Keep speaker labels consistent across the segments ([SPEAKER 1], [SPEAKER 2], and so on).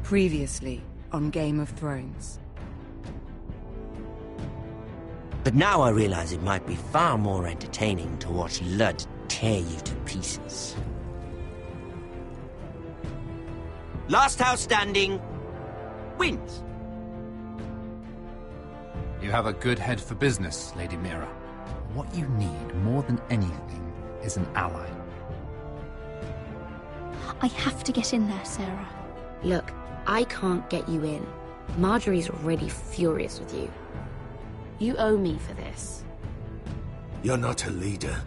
[SPEAKER 1] Previously on Game of Thrones.
[SPEAKER 2] But now I realize it might be far more entertaining to watch Ludd tear you to pieces. Last house standing wins.
[SPEAKER 3] You have a good head for business, Lady Mira. What you need more than anything is an ally.
[SPEAKER 4] I have to get in there, Sarah.
[SPEAKER 5] Look, I can't get you in. Marjorie's already furious with you. You owe me for this.
[SPEAKER 6] You're not a leader.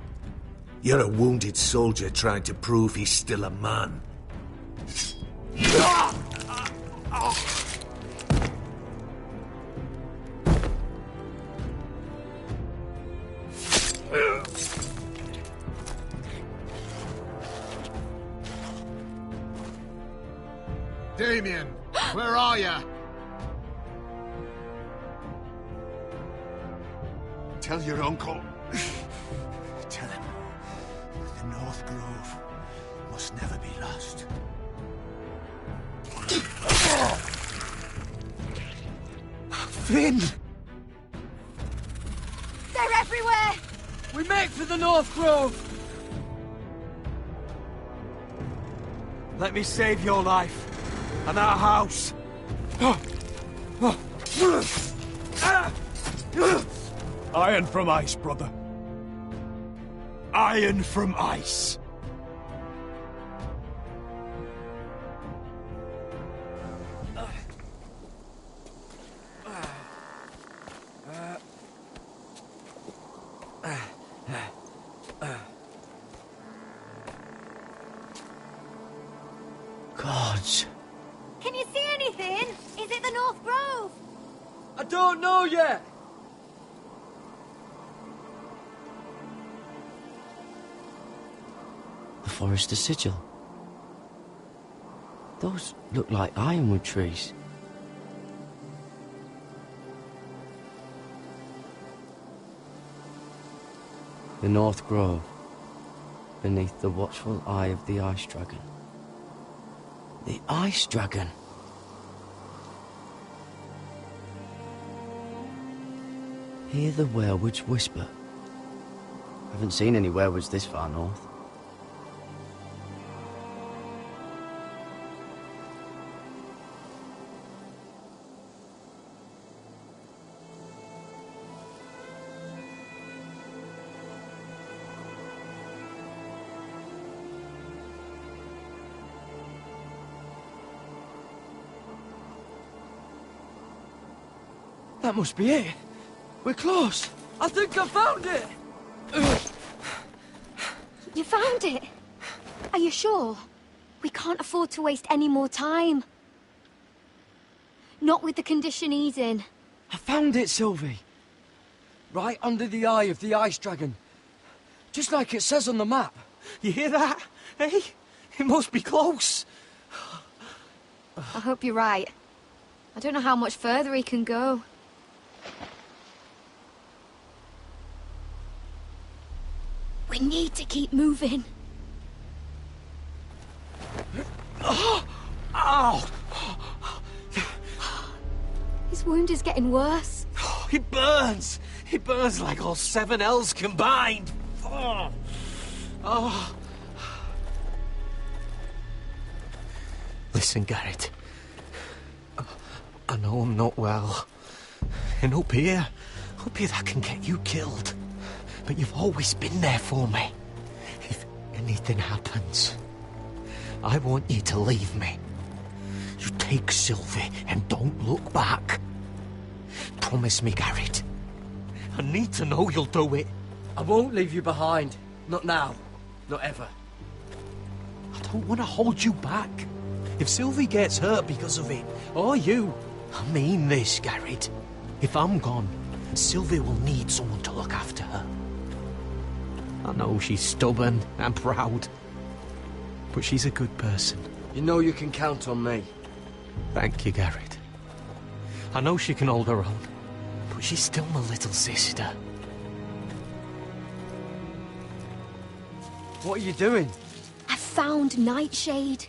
[SPEAKER 6] You're a wounded soldier trying to prove he's still a man.
[SPEAKER 7] Damien, where are ya? Tell your uncle. Tell him the North Grove must never be lost. Finn!
[SPEAKER 8] They're everywhere!
[SPEAKER 9] We make for the North Grove! Let me save your life. And our house. Iron from ice, brother. Iron from ice.
[SPEAKER 2] Gods.
[SPEAKER 8] Can you see anything? Is it the North Grove?
[SPEAKER 9] I don't know yet.
[SPEAKER 2] The Forester Sigil. Those look like ironwood trees. The North Grove, beneath the watchful eye of the Ice Dragon. The Ice Dragon. Hear the werewolves whisper. Haven't seen any werewolves this far north.
[SPEAKER 9] That must be it. We're close. I think I found it.
[SPEAKER 8] You found it? Are you sure? We can't afford to waste any more time. Not with the condition he's in.
[SPEAKER 9] I found it, Sylvie. Right under the eye of the Ice Dragon. Just like it says on the map. You hear that? Hey? It must be close.
[SPEAKER 8] I hope you're right. I don't know how much further he can go. We need to keep moving.
[SPEAKER 9] Ow!
[SPEAKER 8] His wound is getting worse.
[SPEAKER 9] It burns! It burns like all 7 L's combined! Oh.
[SPEAKER 7] Listen, Garrett. I know I'm not well. And up here that can get you killed. But you've always been there for me. If anything happens, I want you to leave me. You take Sylvie and don't look back. Promise me, Garrett. I need to know you'll do it.
[SPEAKER 9] I won't leave you behind. Not now. Not ever.
[SPEAKER 7] I don't want to hold you back. If Sylvie gets hurt because of it, or you, I mean this, Garrett. If I'm gone, Sylvie will need someone to look after her. I know she's stubborn and proud, but she's a good person.
[SPEAKER 9] You know you can count on me.
[SPEAKER 7] Thank you, Garrett. I know she can hold her own, but she's still my little sister.
[SPEAKER 9] What are you doing?
[SPEAKER 8] I found Nightshade.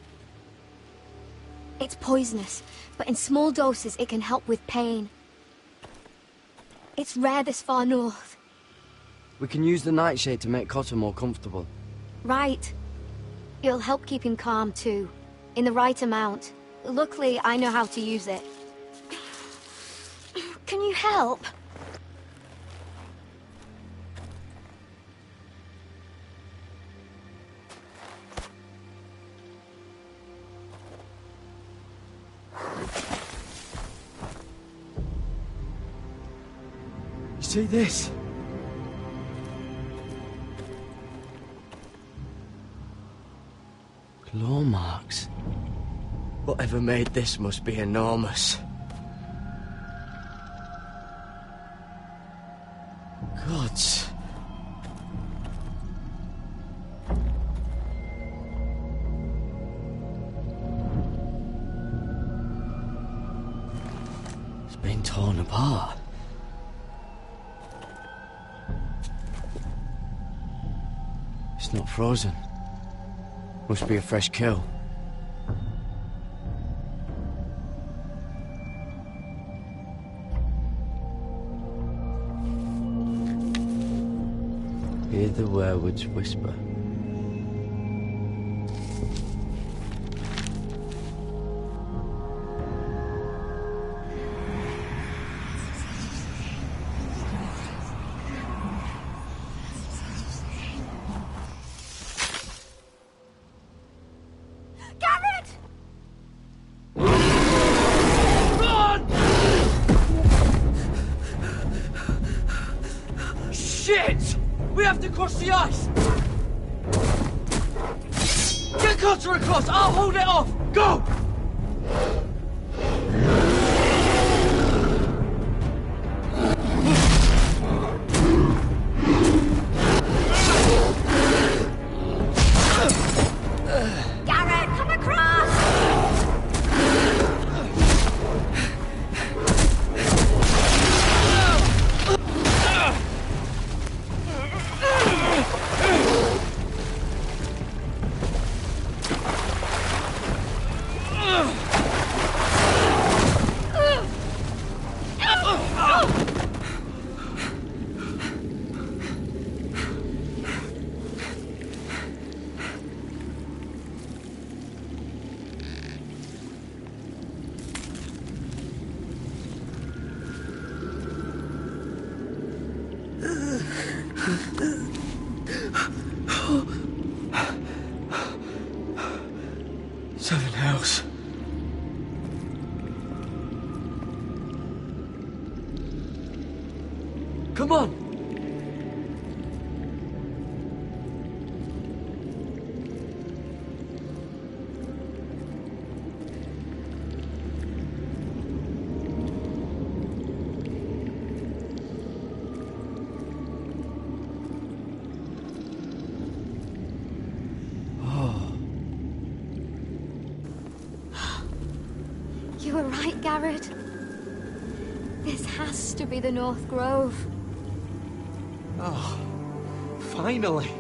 [SPEAKER 8] It's poisonous, but in small doses it can help with pain. It's rare this far north.
[SPEAKER 2] We can use the nightshade to make Cotter more comfortable.
[SPEAKER 8] Right. It'll help keep him calm too, in the right amount. Luckily, I know how to use it. Can you help?
[SPEAKER 9] You see this?
[SPEAKER 2] Claw marks. Whatever made this must be enormous. Gods. It's been torn apart. It's not frozen. Must be a fresh kill. Hear the werewood's whisper.
[SPEAKER 9] Shit! We have to cross the ice! Get Cotter across! I'll hold it off! Go!
[SPEAKER 8] Garrett, come across!
[SPEAKER 9] Seven hells. Come on!
[SPEAKER 8] You were right, Garrett. This has to be the North Grove.
[SPEAKER 9] Oh, finally.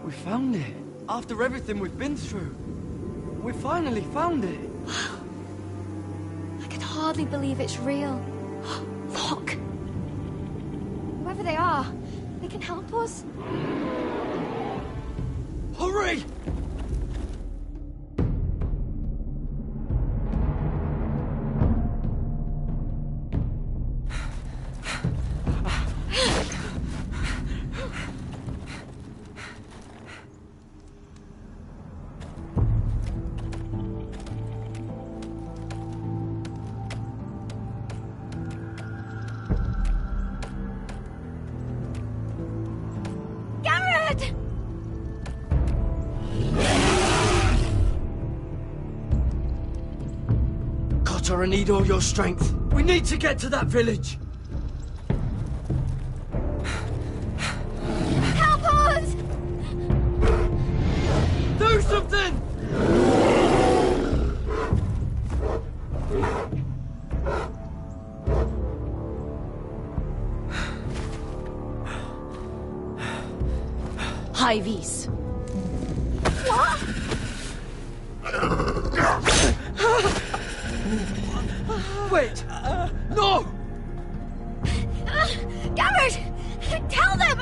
[SPEAKER 9] We found it. After everything we've been through. We finally found it.
[SPEAKER 8] I can hardly believe it's real. Look! Whoever they are, they can help us.
[SPEAKER 9] Hurry!
[SPEAKER 8] Garrett!
[SPEAKER 9] Cotter, I need all your strength. We need to get to that village.
[SPEAKER 8] Help us!
[SPEAKER 9] Do something!
[SPEAKER 5] High vis.
[SPEAKER 8] What?
[SPEAKER 9] Wait! No!
[SPEAKER 8] Garrett! Tell them!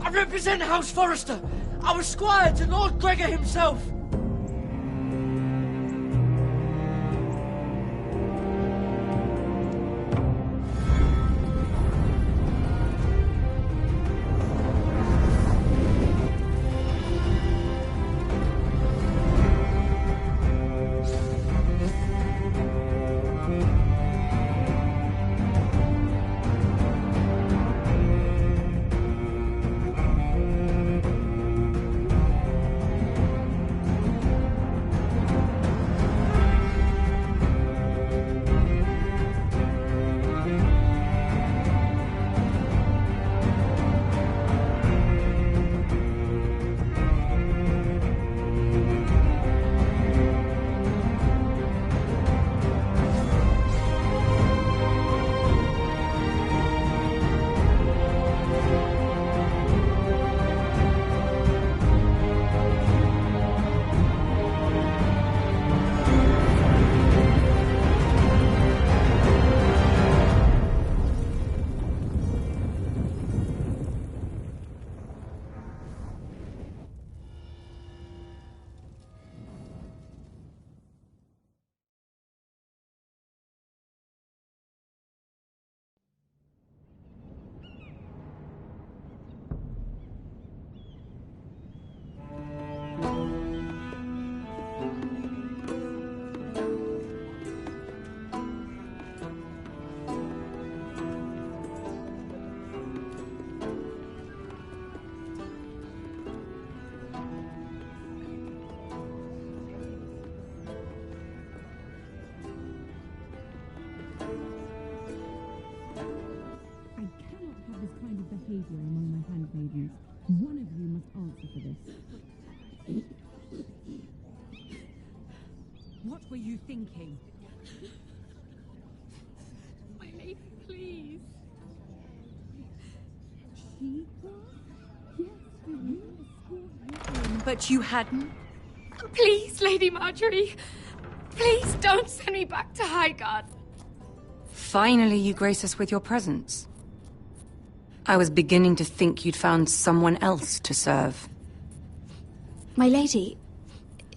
[SPEAKER 9] I represent House Forrester. I was squire to Lord Gregor himself.
[SPEAKER 10] behavior among my handmaidens. One of you must answer for this. What were you thinking?
[SPEAKER 8] My lady, please.
[SPEAKER 10] She was? Yes, for you escort her in, but you hadn't?
[SPEAKER 8] Please, Lady Marjorie. Please don't send me back to Highgarden.
[SPEAKER 1] Finally, you grace us with your presence. I was beginning to think you'd found someone else to serve.
[SPEAKER 5] My lady,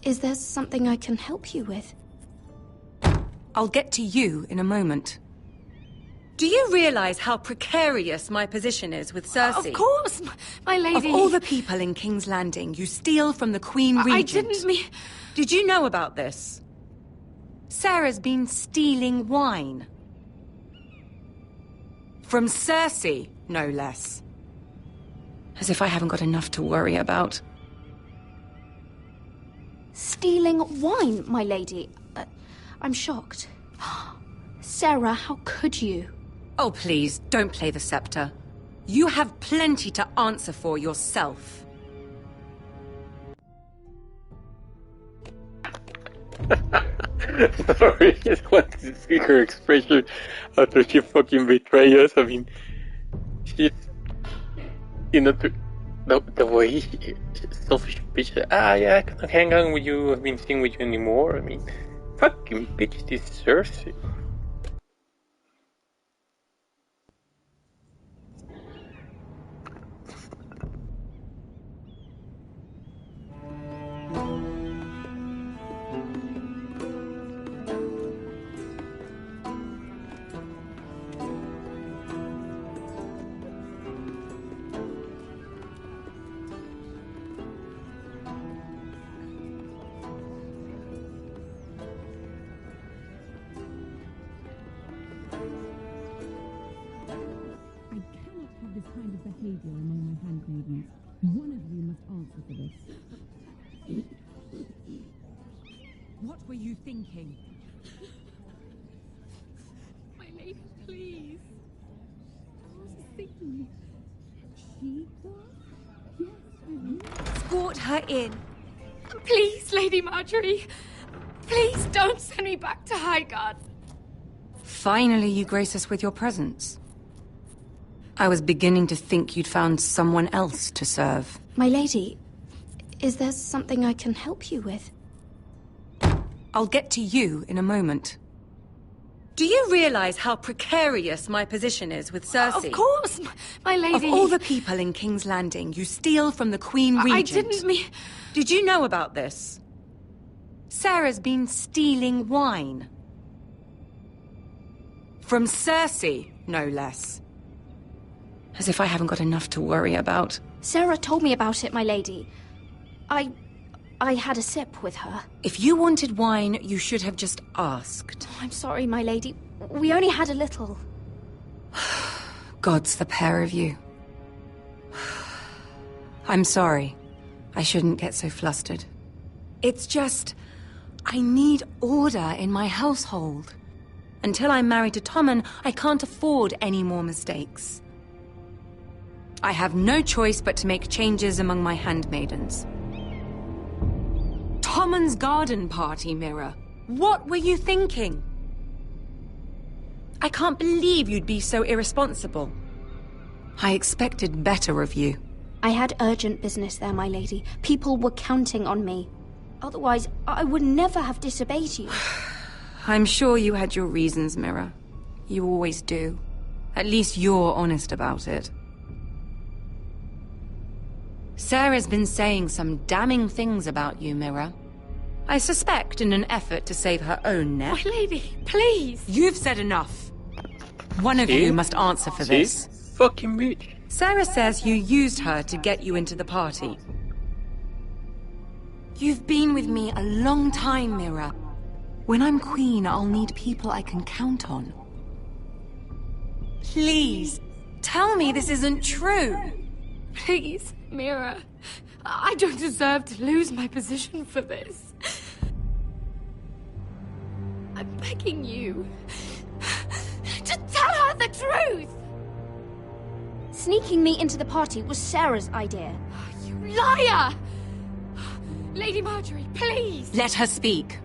[SPEAKER 5] is there something I can help you with?
[SPEAKER 1] I'll get to you in a moment. Do you realize how precarious my position is with Cersei?
[SPEAKER 8] Of course, my lady.
[SPEAKER 1] Of all the people in King's Landing, you steal from the Queen Regent.
[SPEAKER 8] I didn't mean...
[SPEAKER 1] Did you know about this? Sarah's been stealing wine. From Cersei, no less. As if I haven't got enough to worry about.
[SPEAKER 5] Stealing wine, my lady? I'm shocked. Sarah, how could you?
[SPEAKER 1] Oh, please, don't play the scepter. You have plenty to answer for yourself.
[SPEAKER 11] Sorry, I just want to see her expression after she fucking betrayed us. I mean, she's, you know, the way she's selfish bitch. Yeah, I cannot hang out with you. I've been seeing with you anymore. I mean, fucking bitch, this Cersei.
[SPEAKER 10] Behavior among my handmaidens. One of you must answer for this. What were you thinking?
[SPEAKER 8] My lady, please.
[SPEAKER 10] I was thinking... She was? Yes, for you.
[SPEAKER 1] Escort her in.
[SPEAKER 8] Please, Lady Marjorie. Please don't send me back to Highgarden.
[SPEAKER 1] Finally, you grace us with your presence. I was beginning to think you'd found someone else to serve.
[SPEAKER 5] My lady, is there something I can help you with?
[SPEAKER 1] I'll get to you in a moment. Do you realize how precarious my position is with Cersei?
[SPEAKER 8] Of course, my lady.
[SPEAKER 1] Of all the people in King's Landing, you steal from the Queen Regent.
[SPEAKER 8] I didn't mean...
[SPEAKER 1] Did you know about this? Sarah's been stealing wine. From Cersei, no less. As if I haven't got enough to worry about.
[SPEAKER 4] Sarah told me about it, my lady. I had a sip with her.
[SPEAKER 1] If you wanted wine, you should have just asked.
[SPEAKER 4] I'm sorry, my lady. We only had a little.
[SPEAKER 1] Gods, the pair of you. I'm sorry. I shouldn't get so flustered. It's just... I need order in my household. Until I'm married to Tommen, I can't afford any more mistakes. I have no choice but to make changes among my handmaidens. Tommen's garden party, Mira. What were you thinking? I can't believe you'd be so irresponsible. I expected better of you.
[SPEAKER 4] I had urgent business there, my lady. People were counting on me. Otherwise, I would never have disobeyed you.
[SPEAKER 1] I'm sure you had your reasons, Mira. You always do. At least you're honest about it. Sarah's been saying some damning things about you, Mira. I suspect in an effort to save her own neck.
[SPEAKER 8] My lady, please.
[SPEAKER 1] You've said enough. One of you must answer for this.
[SPEAKER 11] Fucking bitch.
[SPEAKER 1] Sarah says you used her to get you into the party. You've been with me a long time, Mira. When I'm queen, I'll need people I can count on. Please, tell me this isn't true.
[SPEAKER 8] Please, Mira. I don't deserve to lose my position for this. I'm begging you to tell her the truth!
[SPEAKER 4] Sneaking me into the party was Sarah's idea.
[SPEAKER 8] You liar! Lady Marjorie, please!
[SPEAKER 1] Let her speak.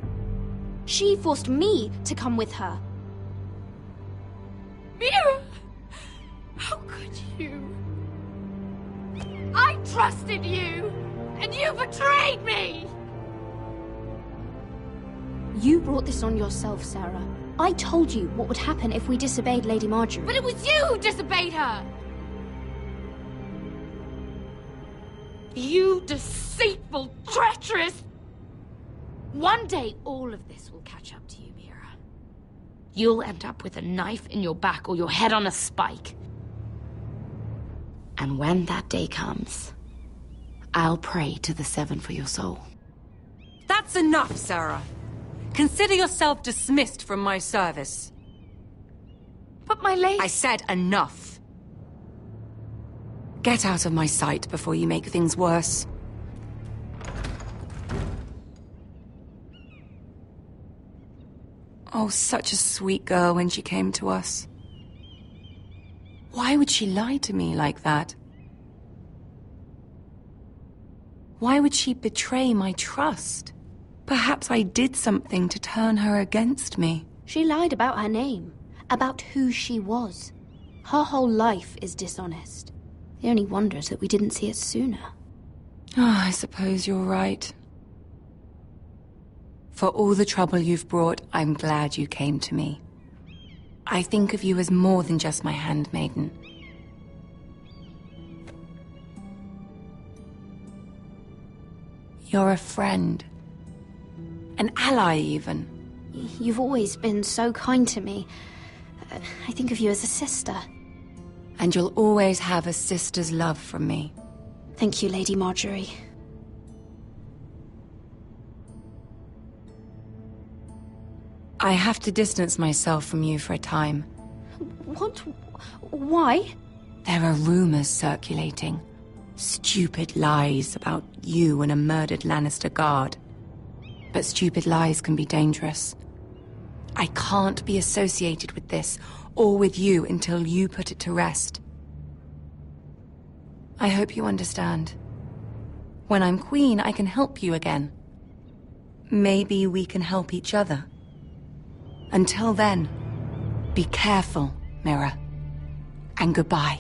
[SPEAKER 4] She forced me to come with her.
[SPEAKER 8] Mira! How could you? I trusted you, and you betrayed me!
[SPEAKER 4] You brought this on yourself, Sarah. I told you what would happen if we disobeyed Lady Marjorie.
[SPEAKER 8] But it was you who disobeyed her! You deceitful, treacherous... One day, all of this will catch up to you, Mira. You'll end up with a knife in your back or your head on a spike. And when that day comes, I'll pray to the Seven for your soul.
[SPEAKER 1] That's enough, Sarah. Consider yourself dismissed from my service.
[SPEAKER 8] But my lady...
[SPEAKER 1] I said enough. Get out of my sight before you make things worse. Oh, such a sweet girl when she came to us. Why would she lie to me like that? Why would she betray my trust? Perhaps I did something to turn her against me.
[SPEAKER 4] She lied about her name, about who she was. Her whole life is dishonest. The only wonder is that we didn't see it sooner.
[SPEAKER 1] Oh, I suppose you're right. For all the trouble you've brought, I'm glad you came to me. I think of you as more than just my handmaiden. You're a friend. An ally, even.
[SPEAKER 4] You've always been so kind to me. I think of you as a sister.
[SPEAKER 1] And you'll always have a sister's love from me.
[SPEAKER 4] Thank you, Lady Marjorie.
[SPEAKER 1] I have to distance myself from you for a time.
[SPEAKER 4] What? Why?
[SPEAKER 1] There are rumors circulating. Stupid lies about you and a murdered Lannister guard. But stupid lies can be dangerous. I can't be associated with this, or with you, until you put it to rest. I hope you understand. When I'm queen, I can help you again. Maybe we can help each other. Until then, be careful, Mira. And goodbye.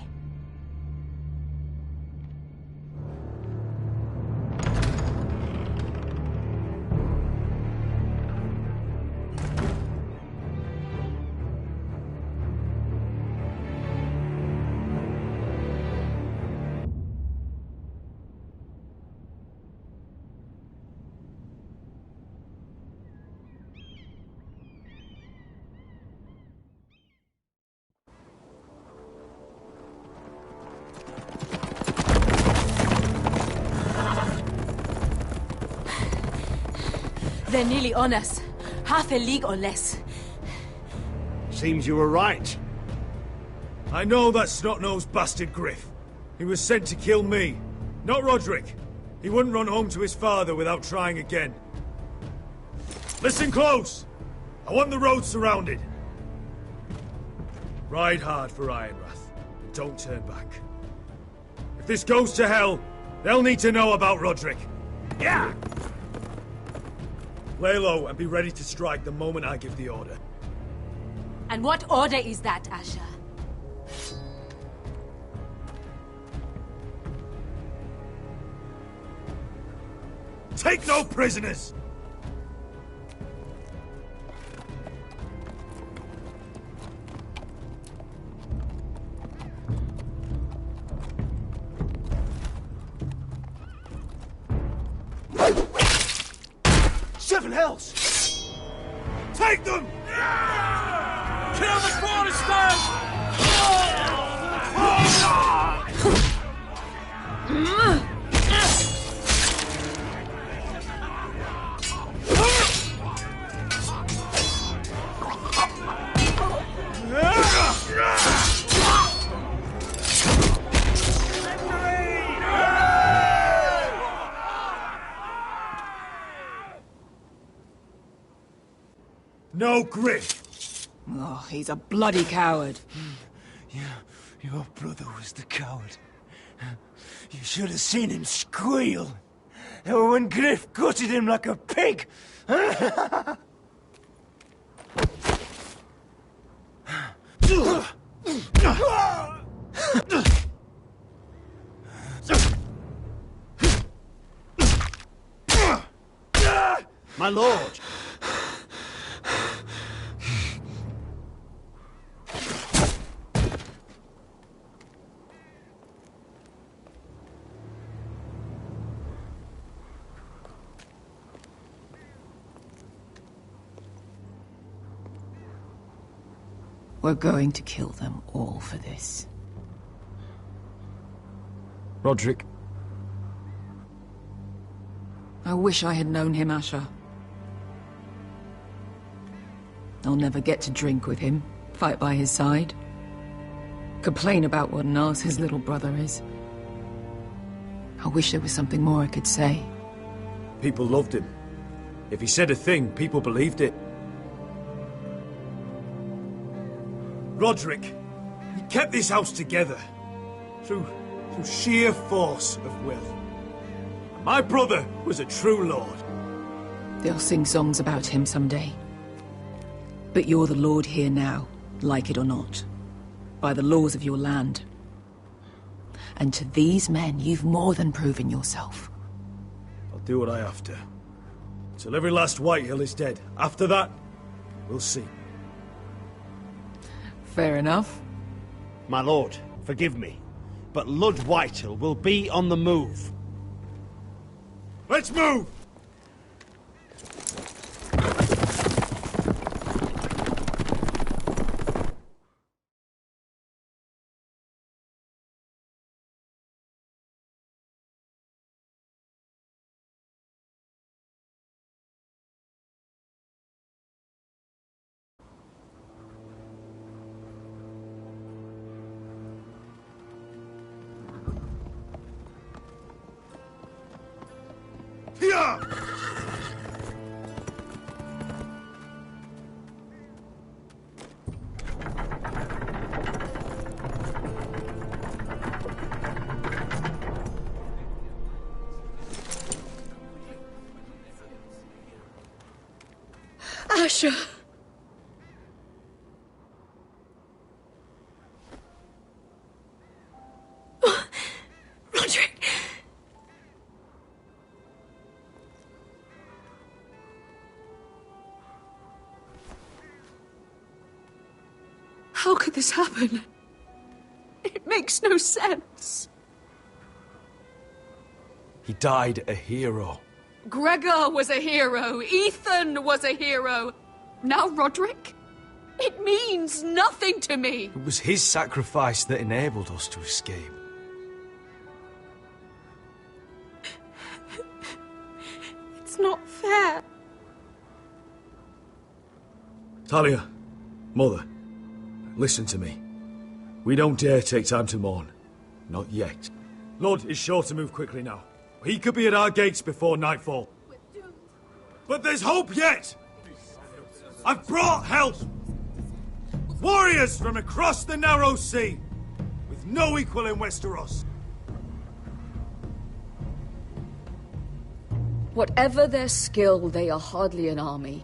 [SPEAKER 1] They're nearly on us. Half a league or less.
[SPEAKER 12] Seems you were right.
[SPEAKER 13] I know that snot-nosed bastard Griff. He was sent to kill me, not Roderick. He wouldn't run home to his father without trying again. Listen close! I want the road surrounded. Ride hard for Ironrath, and don't turn back. If this goes to hell, they'll need to know about Roderick. Yeah! Lay low and be ready to strike the moment I give the order.
[SPEAKER 1] And what order is that, Asher?
[SPEAKER 13] Take no prisoners!
[SPEAKER 12] Seven hells!
[SPEAKER 13] Take them!
[SPEAKER 12] Kill the Protestants!
[SPEAKER 13] No Griff!
[SPEAKER 1] Oh, he's a bloody coward.
[SPEAKER 12] Your brother was the coward. You should have seen him squeal. When Griff gutted him like a pig. My lord.
[SPEAKER 14] We're going to kill them all for this.
[SPEAKER 9] Roderick.
[SPEAKER 14] I wish I had known him, Asher. I'll never get to drink with him, fight by his side, complain about what an arse his little brother is. I wish there was something more I could say.
[SPEAKER 13] People loved him. If he said a thing, people believed it. Roderick, he kept this house together through sheer force of will. And my brother was a true lord.
[SPEAKER 14] They'll sing songs about him someday. But you're the lord here now, like it or not, by the laws of your land. And to these men, you've more than proven yourself.
[SPEAKER 13] I'll do what I have to. Till every last Whitehill is dead. After that, we'll see.
[SPEAKER 14] Fair enough.
[SPEAKER 12] My lord, forgive me, but Lud Whitehill will be on the move.
[SPEAKER 13] Let's move! Here!
[SPEAKER 1] Asher! Roderick! How could this happen? It makes no sense.
[SPEAKER 13] He died a hero.
[SPEAKER 1] Gregor was a hero. Ethan was a hero. Now Roderick? It means nothing to me.
[SPEAKER 13] It was his sacrifice that enabled us to escape.
[SPEAKER 1] It's not fair.
[SPEAKER 13] Talia, Mother, listen to me. We don't dare take time to mourn. Not yet. Lord is sure to move quickly now. He could be at our gates before nightfall. But there's hope yet! I've brought help! Warriors from across the narrow sea, with no equal in Westeros.
[SPEAKER 15] Whatever their skill, they are hardly an army.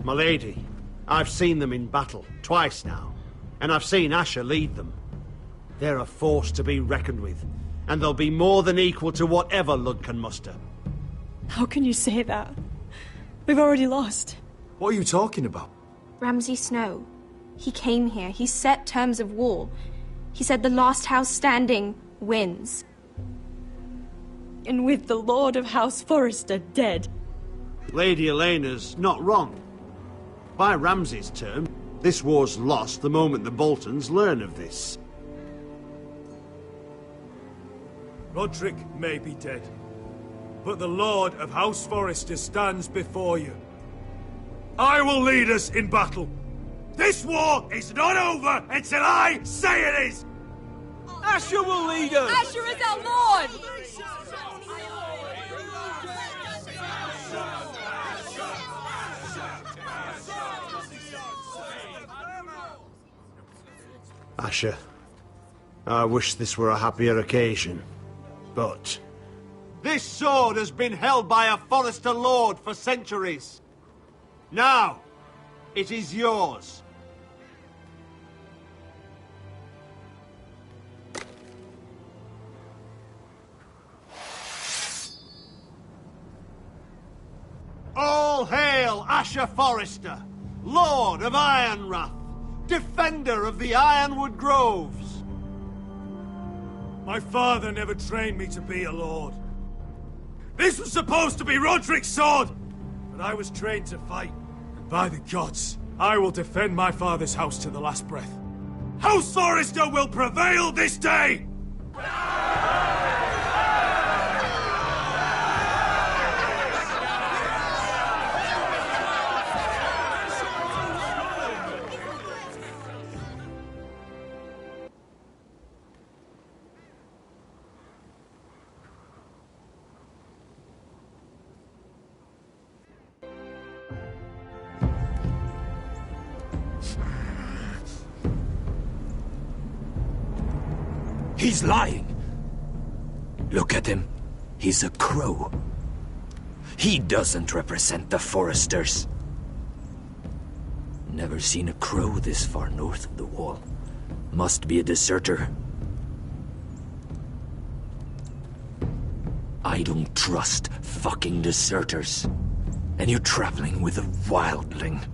[SPEAKER 16] My lady, I've seen them in battle, twice now, and I've seen Asher lead them. They're a force to be reckoned with, and they'll be more than equal to whatever Lud can muster.
[SPEAKER 17] How can you say that? We've already lost.
[SPEAKER 13] What are you talking about?
[SPEAKER 18] Ramsay Snow. He came here, he set terms of war. He said the last house standing wins.
[SPEAKER 17] And with the Lord of House Forrester dead.
[SPEAKER 16] Lady Elena's not wrong. By Ramsay's term, this war's lost the moment the Boltons learn of this.
[SPEAKER 13] Roderick may be dead, but the Lord of House Forrester stands before you. I will lead us in battle. This war is not over until I say it is!
[SPEAKER 9] Asher will lead us!
[SPEAKER 17] Asher is our Lord!
[SPEAKER 16] Asher, I wish this were a happier occasion, but... This sword has been held by a Forrester Lord for centuries. Now, it is yours. All hail Asher Forrester, Lord of Ironrath, defender of the Ironwood Groves.
[SPEAKER 13] My father never trained me to be a lord. This was supposed to be Roderick's sword, but I was trained to fight. And by the gods, I will defend my father's house to the last breath. House Forrester will prevail this day!
[SPEAKER 6] He's lying. Look at him. He's a crow. He doesn't represent the Foresters. Never seen a crow this far north of the wall. Must be a deserter. I don't trust fucking deserters. And you're traveling with a wildling.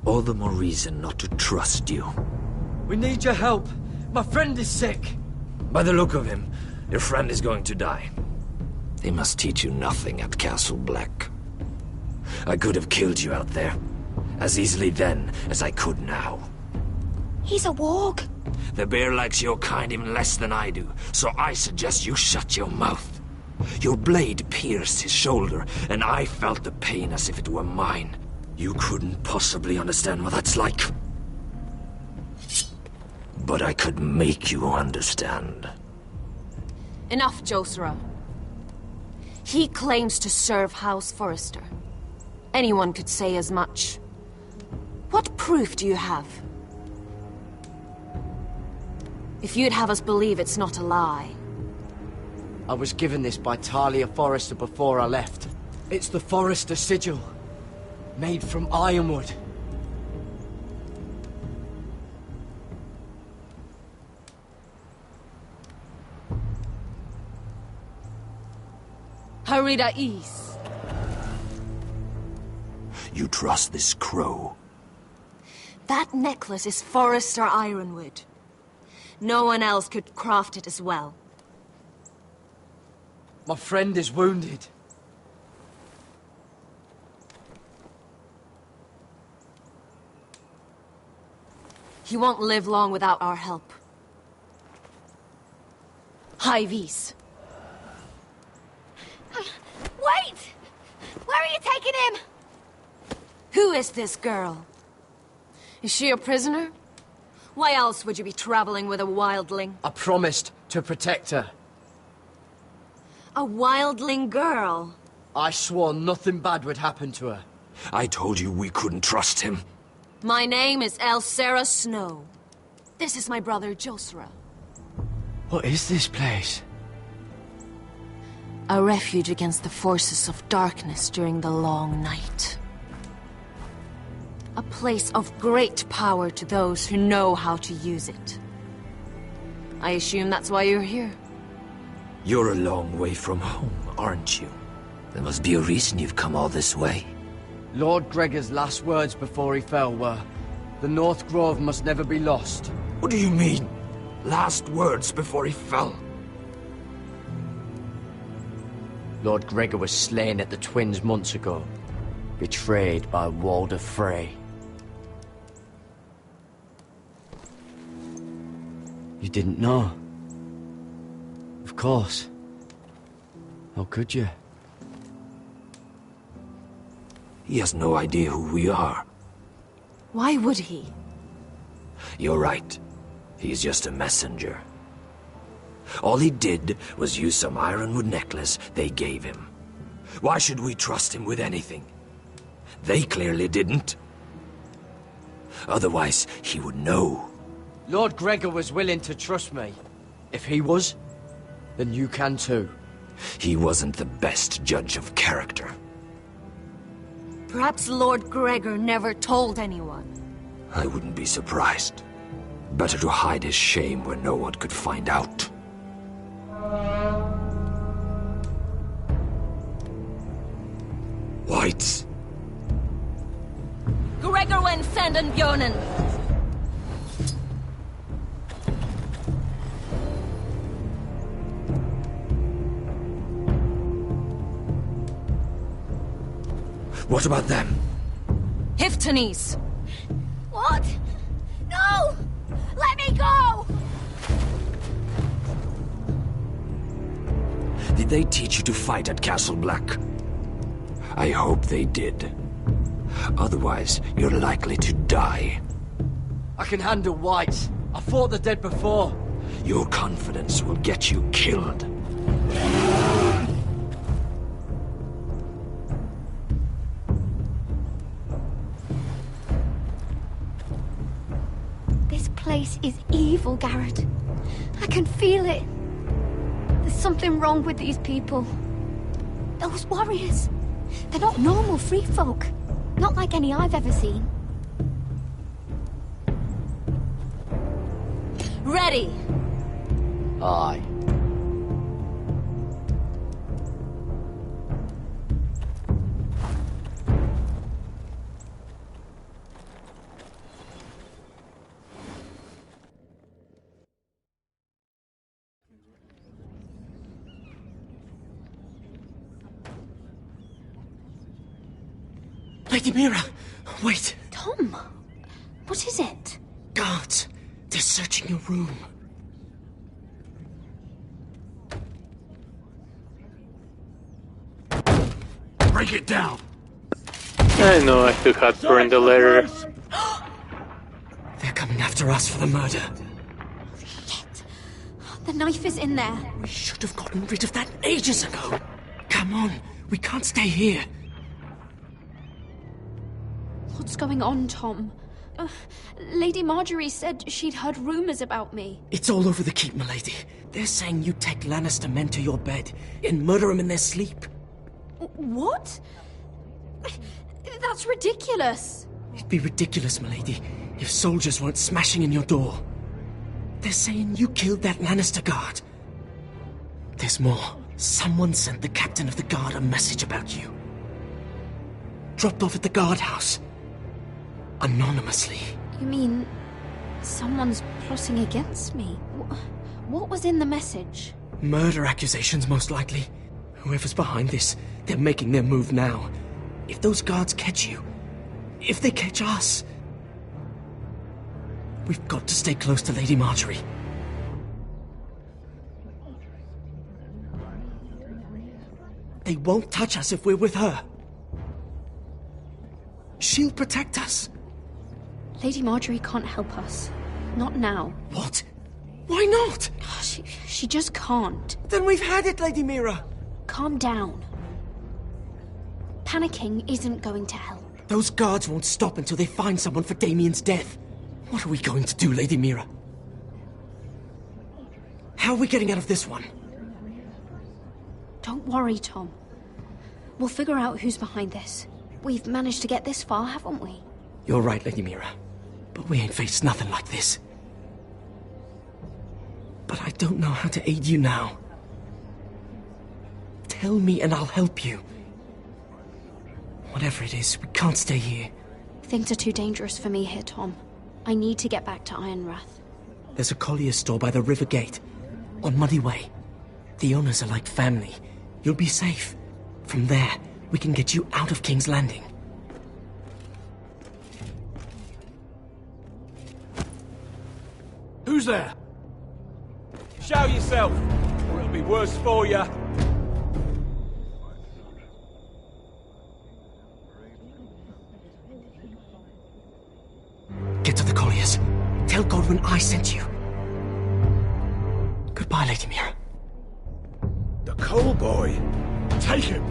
[SPEAKER 6] All the more reason not to trust you.
[SPEAKER 9] We need your help. My friend is sick.
[SPEAKER 6] By the look of him, your friend is going to die. They must teach you nothing at Castle Black. I could have killed you out there, as easily then as I could now.
[SPEAKER 18] He's a warg.
[SPEAKER 6] The bear likes your kind even less than I do, so I suggest you shut your mouth. Your blade pierced his shoulder, and I felt the pain as if it were mine. You couldn't possibly understand what that's like. But I could make you understand.
[SPEAKER 4] Enough, Josera. He claims to serve House Forrester. Anyone could say as much. What proof do you have? If you'd have us believe it's not a lie.
[SPEAKER 2] I was given this by Talia Forrester before I left.
[SPEAKER 9] It's the Forrester sigil, made from ironwood.
[SPEAKER 4] Harida East.
[SPEAKER 6] You trust this crow?
[SPEAKER 4] That necklace is Forrester Ironwood. No one else could craft it as well.
[SPEAKER 9] My friend is wounded.
[SPEAKER 4] He won't live long without our help. High Vis.
[SPEAKER 18] Wait! Where are you taking him?
[SPEAKER 4] Who is this girl? Is she a prisoner? Why else would you be traveling with a wildling?
[SPEAKER 2] I promised to protect her.
[SPEAKER 4] A wildling girl?
[SPEAKER 2] I swore nothing bad would happen to her.
[SPEAKER 6] I told you we couldn't trust him.
[SPEAKER 4] My name is Elsera Snow. This is my brother, Josra.
[SPEAKER 2] What is this place?
[SPEAKER 4] A refuge against the forces of darkness during the long night. A place of great power to those who know how to use it. I assume that's why you're here.
[SPEAKER 6] You're a long way from home, aren't you? There must be a reason you've come all this way.
[SPEAKER 2] Lord Gregor's last words before he fell were, "The North Grove must never be lost."
[SPEAKER 6] What do you mean? Last words before he fell?
[SPEAKER 2] Lord Gregor was slain at the Twins months ago, betrayed by Walder Frey. You didn't know? Of course. How could you?
[SPEAKER 6] He has no idea who we are.
[SPEAKER 4] Why would he?
[SPEAKER 6] You're right. He's just a messenger. All he did was use some ironwood necklace they gave him. Why should we trust him with anything? They clearly didn't. Otherwise, he would know.
[SPEAKER 2] Lord Gregor was willing to trust me. If he was, then you can too.
[SPEAKER 6] He wasn't the best judge of character.
[SPEAKER 4] Perhaps Lord Gregor never told anyone.
[SPEAKER 6] I wouldn't be surprised. Better to hide his shame where no one could find out. Whites.
[SPEAKER 4] Gregor went senden Björnen.
[SPEAKER 6] What about them?
[SPEAKER 4] Hiftanes.
[SPEAKER 17] What? No! Let me go!
[SPEAKER 6] Did they teach you to fight at Castle Black? I hope they did. Otherwise, you're likely to die.
[SPEAKER 2] I can handle whites. I fought the dead before.
[SPEAKER 6] Your confidence will get you killed.
[SPEAKER 17] This place is evil, Garrett. I can feel it. There's something wrong with these people. Those warriors. They're not normal free folk. Not like any I've ever seen.
[SPEAKER 4] Ready!
[SPEAKER 2] Aye.
[SPEAKER 7] Lady Mira, wait.
[SPEAKER 17] Tom, what is it?
[SPEAKER 7] Guards, they're searching your room.
[SPEAKER 11] Break it down. I know I should have burned the letter.
[SPEAKER 7] They're coming after us for the murder.
[SPEAKER 17] The knife is in there.
[SPEAKER 7] We should have gotten rid of that ages ago. Come on, we can't stay here.
[SPEAKER 17] What's going on, Tom? Lady Marjorie said she'd heard rumors about me.
[SPEAKER 7] It's all over the keep, milady. They're saying you take Lannister men to your bed and murder them in their sleep.
[SPEAKER 17] What? That's ridiculous.
[SPEAKER 7] It'd be ridiculous, milady, if soldiers weren't smashing in your door. They're saying you killed that Lannister guard. There's more. Someone sent the captain of the guard a message about you. Dropped off at the guardhouse. Anonymously.
[SPEAKER 17] You mean someone's plotting against me? What was in the message?
[SPEAKER 7] Murder accusations, most likely. Whoever's behind this, they're making their move now. If those guards catch you, if they catch us, we've got to stay close to Lady Marjorie. They won't touch us if we're with her. She'll protect us.
[SPEAKER 18] Lady Marjorie can't help us. Not now.
[SPEAKER 7] What? Why not?
[SPEAKER 18] She just can't.
[SPEAKER 7] Then we've had it, Lady Mira.
[SPEAKER 18] Calm down. Panicking isn't going to help.
[SPEAKER 7] Those guards won't stop until they find someone for Damien's death. What are we going to do, Lady Mira? How are we getting out of this one?
[SPEAKER 18] Don't worry, Tom. We'll figure out who's behind this. We've managed to get this far, haven't we?
[SPEAKER 7] You're right, Lady Mira. But we ain't faced nothing like this. But I don't know how to aid you now. Tell me and I'll help you. Whatever it is, we can't stay here.
[SPEAKER 18] Things are too dangerous for me here, Tom. I need to get back to Ironrath.
[SPEAKER 7] There's a collier's store by the river gate, on Muddy Way. The owners are like family. You'll be safe. From there, we can get you out of King's Landing.
[SPEAKER 19] Who's there? Show yourself, or it'll be worse for you.
[SPEAKER 7] Get to the colliers. Tell Godwin I sent you. Goodbye, Lady Mira.
[SPEAKER 19] The coal boy. Take him.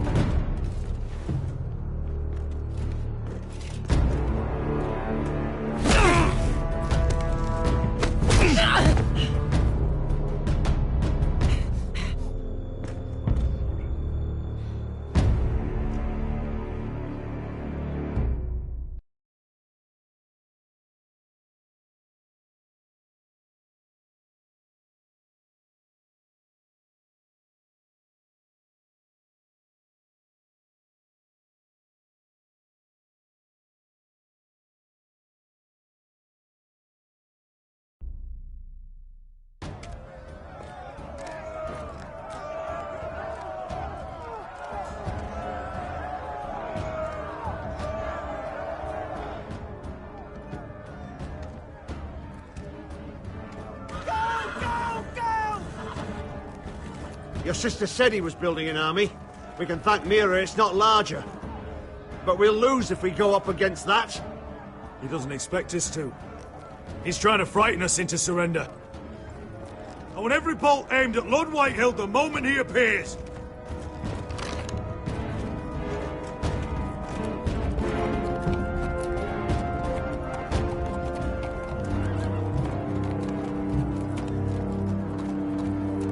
[SPEAKER 16] Your sister said he was building an army. We can thank Mira it's not larger. But we'll lose if we go up against that.
[SPEAKER 13] He doesn't expect us to. He's trying to frighten us into surrender. I want every bolt aimed at Lord Whitehill the moment he appears.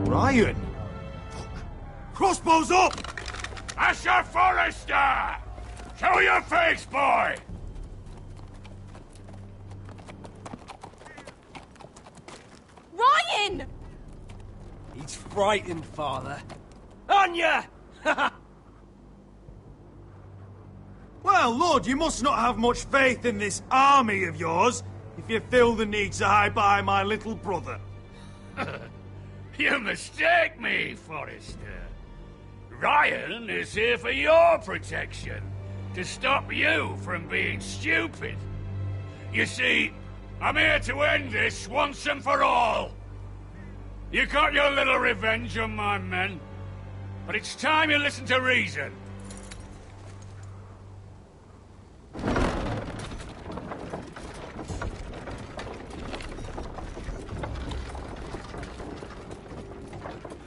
[SPEAKER 13] Ryan! Crossbows up!
[SPEAKER 20] Asher Forrester! Show your face, boy!
[SPEAKER 18] Ryan!
[SPEAKER 19] He's frightened, Father. Aren't ya?
[SPEAKER 13] Well, Lord, you must not have much faith in this army of yours if you feel the need to hide behind my little brother.
[SPEAKER 20] You mistake me, Forrester. Ryan is here for your protection, to stop you from being stupid. You see, I'm here to end this once and for all. You got your little revenge on my men, but it's time you listen to reason.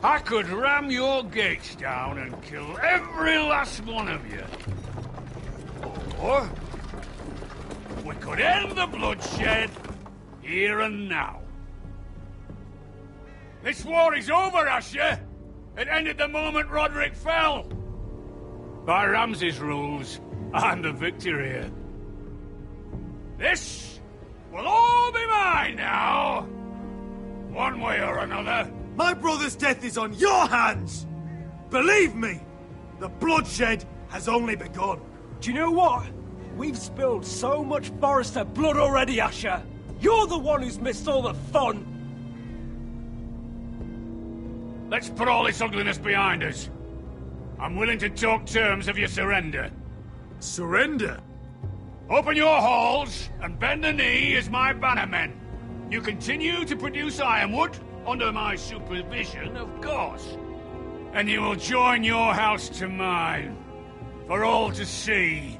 [SPEAKER 20] I could ram your gates down and kill every last one of you. Or we could end the bloodshed here and now. This war is over, Asher. It ended the moment Roderick fell. By Ramsay's rules, I'm the victor here. This will all be mine now. One way or another.
[SPEAKER 13] My brother's death is on your hands! Believe me, the bloodshed has only begun.
[SPEAKER 19] Do you know what? We've spilled so much Forrester blood already, Asher. You're the one who's missed all the fun.
[SPEAKER 20] Let's put all this ugliness behind us. I'm willing to talk terms of your surrender.
[SPEAKER 13] Surrender?
[SPEAKER 20] Open your halls and bend the knee as my bannermen. You continue to produce ironwood, under my supervision, of course. And you will join your house to mine, for all to see,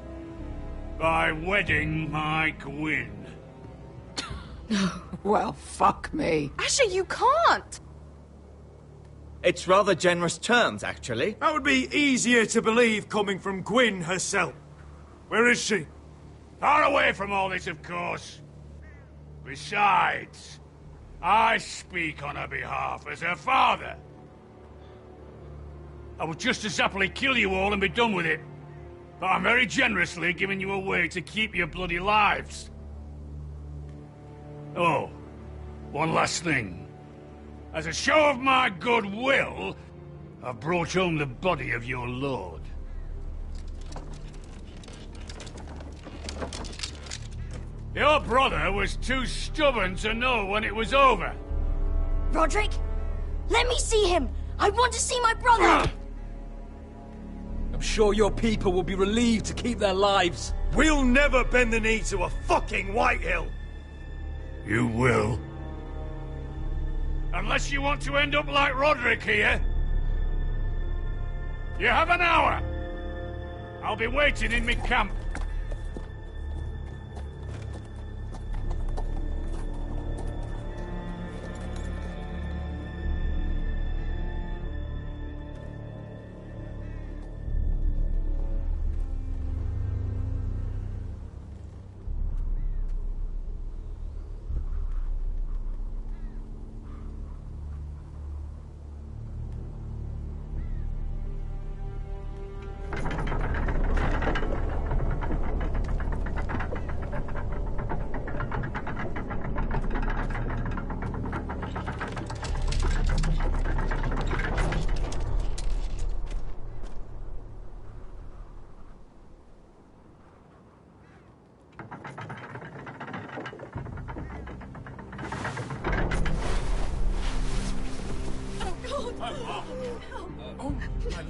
[SPEAKER 20] by wedding my Gwyn.
[SPEAKER 14] Well, fuck me.
[SPEAKER 18] Asher, you can't!
[SPEAKER 21] It's rather generous terms, actually.
[SPEAKER 13] That would be easier to believe coming from Gwyn herself. Where is she?
[SPEAKER 20] Far away from all this, of course. Besides, I speak on her behalf as her father. I would just as happily kill you all and be done with it. But I'm very generously giving you a way to keep your bloody lives. Oh, one last thing. As a show of my goodwill, I've brought home the body of your lord. Your brother was too stubborn to know when it was over.
[SPEAKER 17] Roderick, let me see him! I want to see my brother!
[SPEAKER 19] I'm sure your people will be relieved to keep their lives.
[SPEAKER 13] We'll never bend the knee to a fucking Whitehill!
[SPEAKER 20] You will. Unless you want to end up like Roderick here. You have an hour. I'll be waiting in my camp.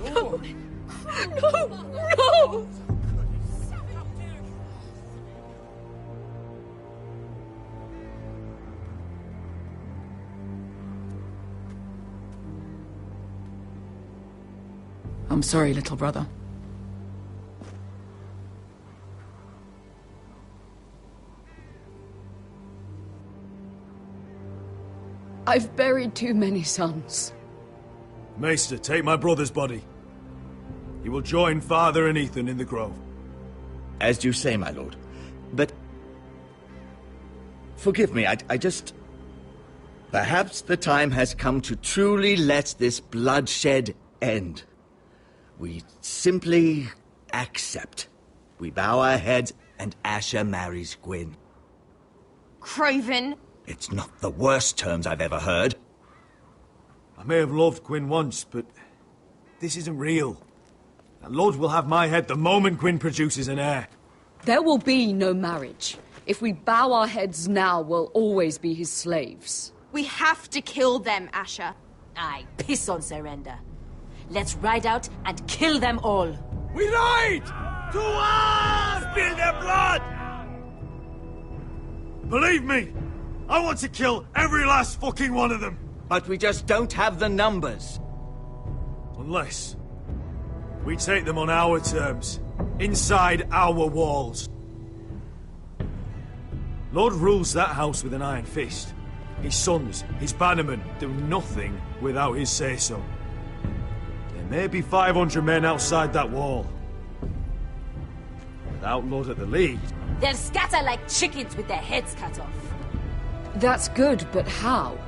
[SPEAKER 17] No!
[SPEAKER 14] I'm sorry, little brother.
[SPEAKER 15] I've buried too many sons.
[SPEAKER 13] Maester, take my brother's body. He will join Father and Ethan in the grove.
[SPEAKER 21] As you say, my lord. But... forgive me, I just... Perhaps the time has come to truly let this bloodshed end. We simply accept. We bow our heads and Asher marries Gwyn.
[SPEAKER 18] Craven!
[SPEAKER 21] It's not the worst terms I've ever heard.
[SPEAKER 13] I may have loved Gwyn once, but this isn't real. And Lord will have my head the moment Gwyn produces an heir.
[SPEAKER 15] There will be no marriage. If we bow our heads now, we'll always be his slaves.
[SPEAKER 18] We have to kill them, Asher.
[SPEAKER 22] Aye, piss on surrender. Let's ride out and kill them all.
[SPEAKER 12] We ride! To arms! Spill their blood!
[SPEAKER 13] Believe me, I want to kill every last fucking one of them.
[SPEAKER 21] But we just don't have the numbers.
[SPEAKER 13] Unless we take them on our terms, inside our walls. Lord rules that house with an iron fist. His sons, his bannermen, do nothing without his say-so. There may be 500 men outside that wall. Without Lord at the lead...
[SPEAKER 22] They'll scatter like chickens with their heads cut off.
[SPEAKER 15] That's good, but how?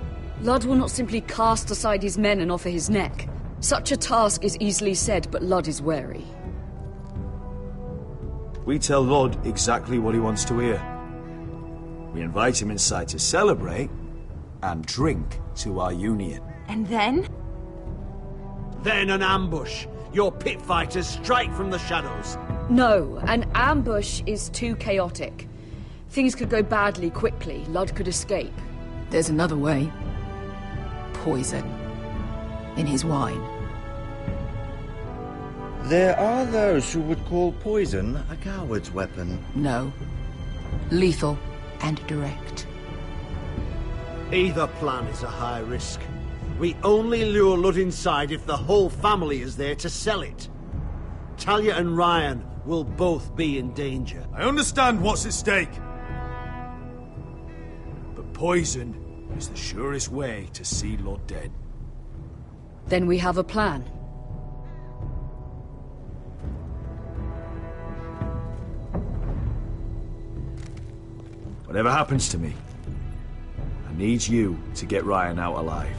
[SPEAKER 15] Lud will not simply cast aside his men and offer his neck. Such a task is easily said, but Lud is wary.
[SPEAKER 13] We tell Lord exactly what he wants to hear. We invite him inside to celebrate and drink to our union.
[SPEAKER 18] And then?
[SPEAKER 16] Then an ambush. Your pit fighters strike from the shadows.
[SPEAKER 15] No, an ambush is too chaotic. Things could go badly quickly. Lud could escape.
[SPEAKER 14] There's another way. Poison. In his wine.
[SPEAKER 21] There are those who would call poison a coward's weapon.
[SPEAKER 14] No. Lethal and direct.
[SPEAKER 16] Either plan is a high risk. We only lure Lud inside if the whole family is there to sell it. Talia and Ryan will both be in danger.
[SPEAKER 13] I understand what's at stake. But poison is the surest way to see Lord dead.
[SPEAKER 15] Then we have a plan.
[SPEAKER 13] Whatever happens to me, I need you to get Ryan out alive.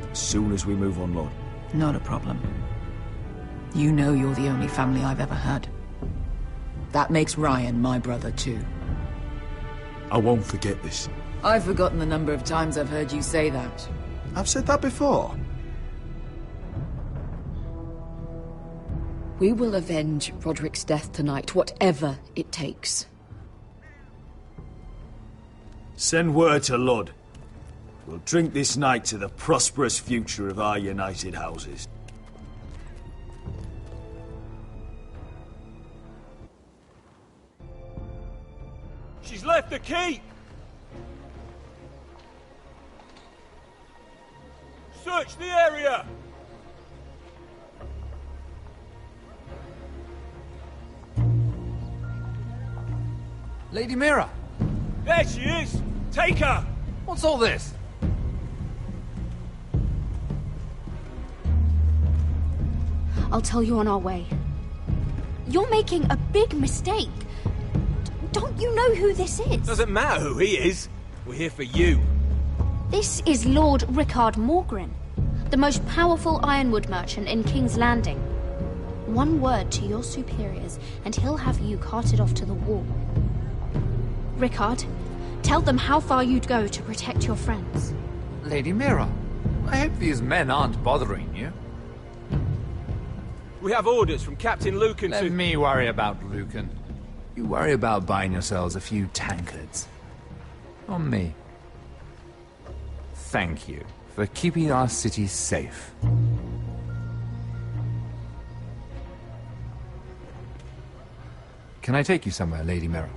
[SPEAKER 13] As soon as we move on, Lord.
[SPEAKER 14] Not a problem. You know you're the only family I've ever had. That makes Ryan my brother too.
[SPEAKER 13] I won't forget this.
[SPEAKER 14] I've forgotten the number of times I've heard you say that.
[SPEAKER 13] I've said that before.
[SPEAKER 15] We will avenge Roderick's death tonight, whatever it takes.
[SPEAKER 13] Send word to Lud. We'll drink this night to the prosperous future of our united houses.
[SPEAKER 19] She's left the keep! Search the area!
[SPEAKER 3] Lady Mira!
[SPEAKER 19] There she is! Take her!
[SPEAKER 3] What's all this?
[SPEAKER 17] I'll tell you on our way. You're making a big mistake. Don't you know who this is?
[SPEAKER 19] Doesn't matter who he is. We're here for you.
[SPEAKER 17] This is Lord Rickard Morgren, the most powerful ironwood merchant in King's Landing. One word to your superiors, and he'll have you carted off to the wall. Rickard, tell them how far you'd go to protect your friends.
[SPEAKER 3] Lady Mira, I hope these men aren't bothering you.
[SPEAKER 19] We have orders from Captain Lucan to...
[SPEAKER 3] Let me worry about Lucan. You worry about buying yourselves a few tankards. On me. Thank you for keeping our city safe. Can I take you somewhere, Lady Mira?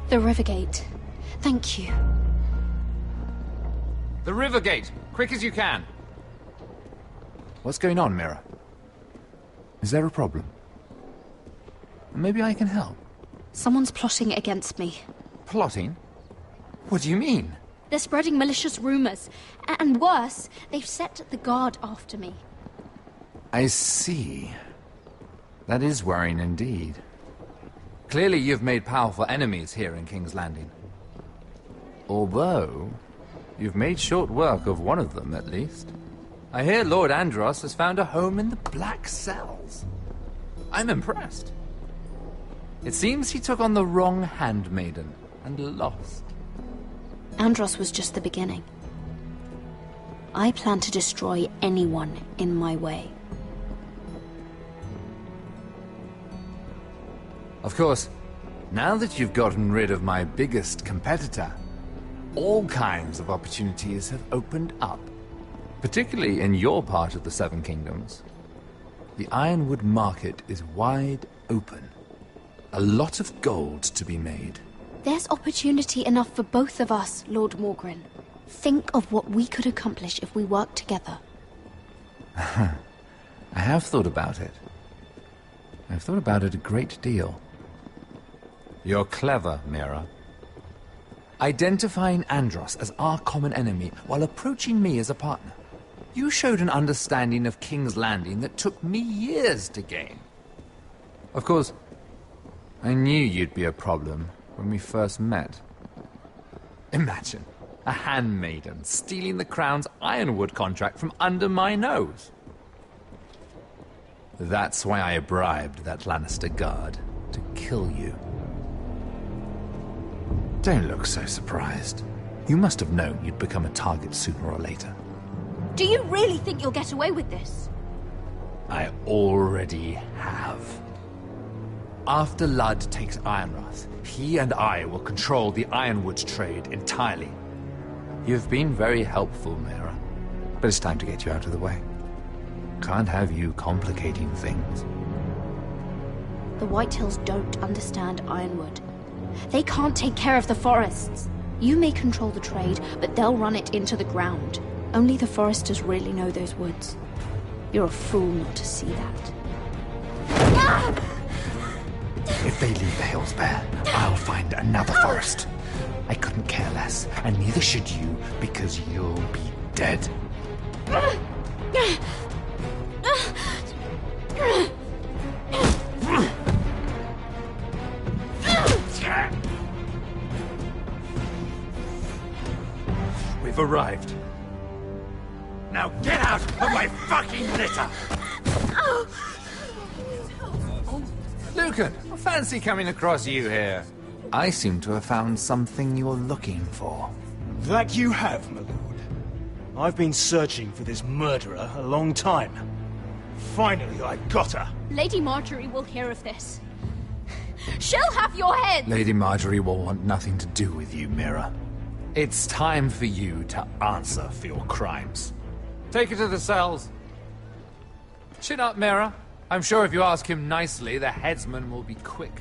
[SPEAKER 17] The Rivergate. Thank you.
[SPEAKER 3] The Rivergate! Quick as you can! What's going on, Mira? Is there a problem? Maybe I can help.
[SPEAKER 17] Someone's plotting against me.
[SPEAKER 3] Plotting? What do you mean?
[SPEAKER 17] They're spreading malicious rumors. And worse, they've set the guard after me.
[SPEAKER 3] I see. That is worrying indeed. Clearly you've made powerful enemies here in King's Landing. Although, you've made short work of one of them, at least. I hear Lord Andros has found a home in the Black Cells. I'm impressed. It seems he took on the wrong handmaiden and lost.
[SPEAKER 17] Andros was just the beginning. I plan to destroy anyone in my way.
[SPEAKER 3] Of course, now that you've gotten rid of my biggest competitor, all kinds of opportunities have opened up. Particularly in your part of the Seven Kingdoms. The ironwood market is wide open. A lot of gold to be made.
[SPEAKER 17] There's opportunity enough for both of us, Lord Morgren. Think of what we could accomplish if we worked together.
[SPEAKER 3] I have thought about it. I've thought about it a great deal. You're clever, Mira. Identifying Andros as our common enemy while approaching me as a partner. You showed an understanding of King's Landing that took me years to gain. Of course, I knew you'd be a problem when we first met. Imagine a handmaiden stealing the Crown's ironwood contract from under my nose. That's why I bribed that Lannister guard to kill you. Don't look so surprised. You must have known you'd become a target sooner or later.
[SPEAKER 17] Do you really think you'll get away with this?
[SPEAKER 3] I already have. After Ludd takes Ironrath, he and I will control the ironwood trade entirely. You've been very helpful, Mira, but it's time to get you out of the way. Can't have you complicating things.
[SPEAKER 17] The Whitehills don't understand ironwood. They can't take care of the forests.
[SPEAKER 18] You may control the trade, but they'll run it into the ground. Only the foresters really know those woods. You're a fool not to see that.
[SPEAKER 3] If they leave the hills bare, I'll find another forest. I couldn't care less, and neither should you, because you'll be dead.
[SPEAKER 19] We've arrived. Now get out of my fucking litter!
[SPEAKER 3] Lucan, I fancy coming across you here. I seem to have found something you're looking for.
[SPEAKER 12] That you have, my lord. I've been searching for this murderer a long time. Finally, I got her.
[SPEAKER 18] Lady Marjorie will hear of this. She'll have your head!
[SPEAKER 3] Lady Marjorie will want nothing to do with you, Mira. It's time for you to answer for your crimes. Take her to the cells. Chin up, Mira. I'm sure if you ask him nicely, the headsman will be quick.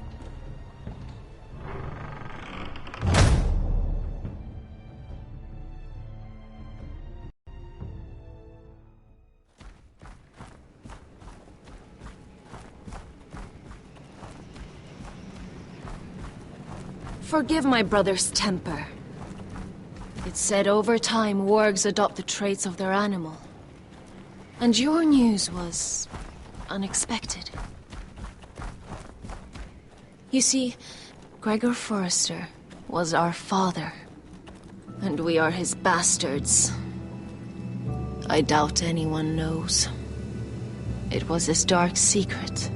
[SPEAKER 4] Forgive my brother's temper. It's said over time wargs adopt the traits of their animal. And your news was unexpected. You see, Gregor Forrester was our father, and we are his bastards. I doubt anyone knows. It was his dark secret,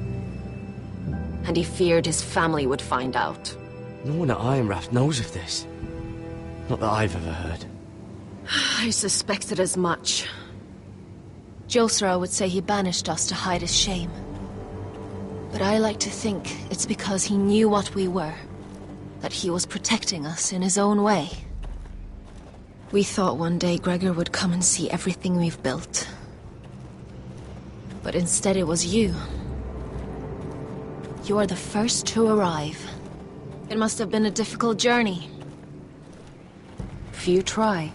[SPEAKER 4] and he feared his family would find out.
[SPEAKER 2] No one at Ironraft knows of this. Not that I've ever heard.
[SPEAKER 4] I suspected as much. Josra would say he banished us to hide his shame. But I like to think it's because he knew what we were. That he was protecting us in his own way. We thought one day Gregor would come and see everything we've built. But instead it was you. You are the first to arrive. It must have been a difficult journey. Few try,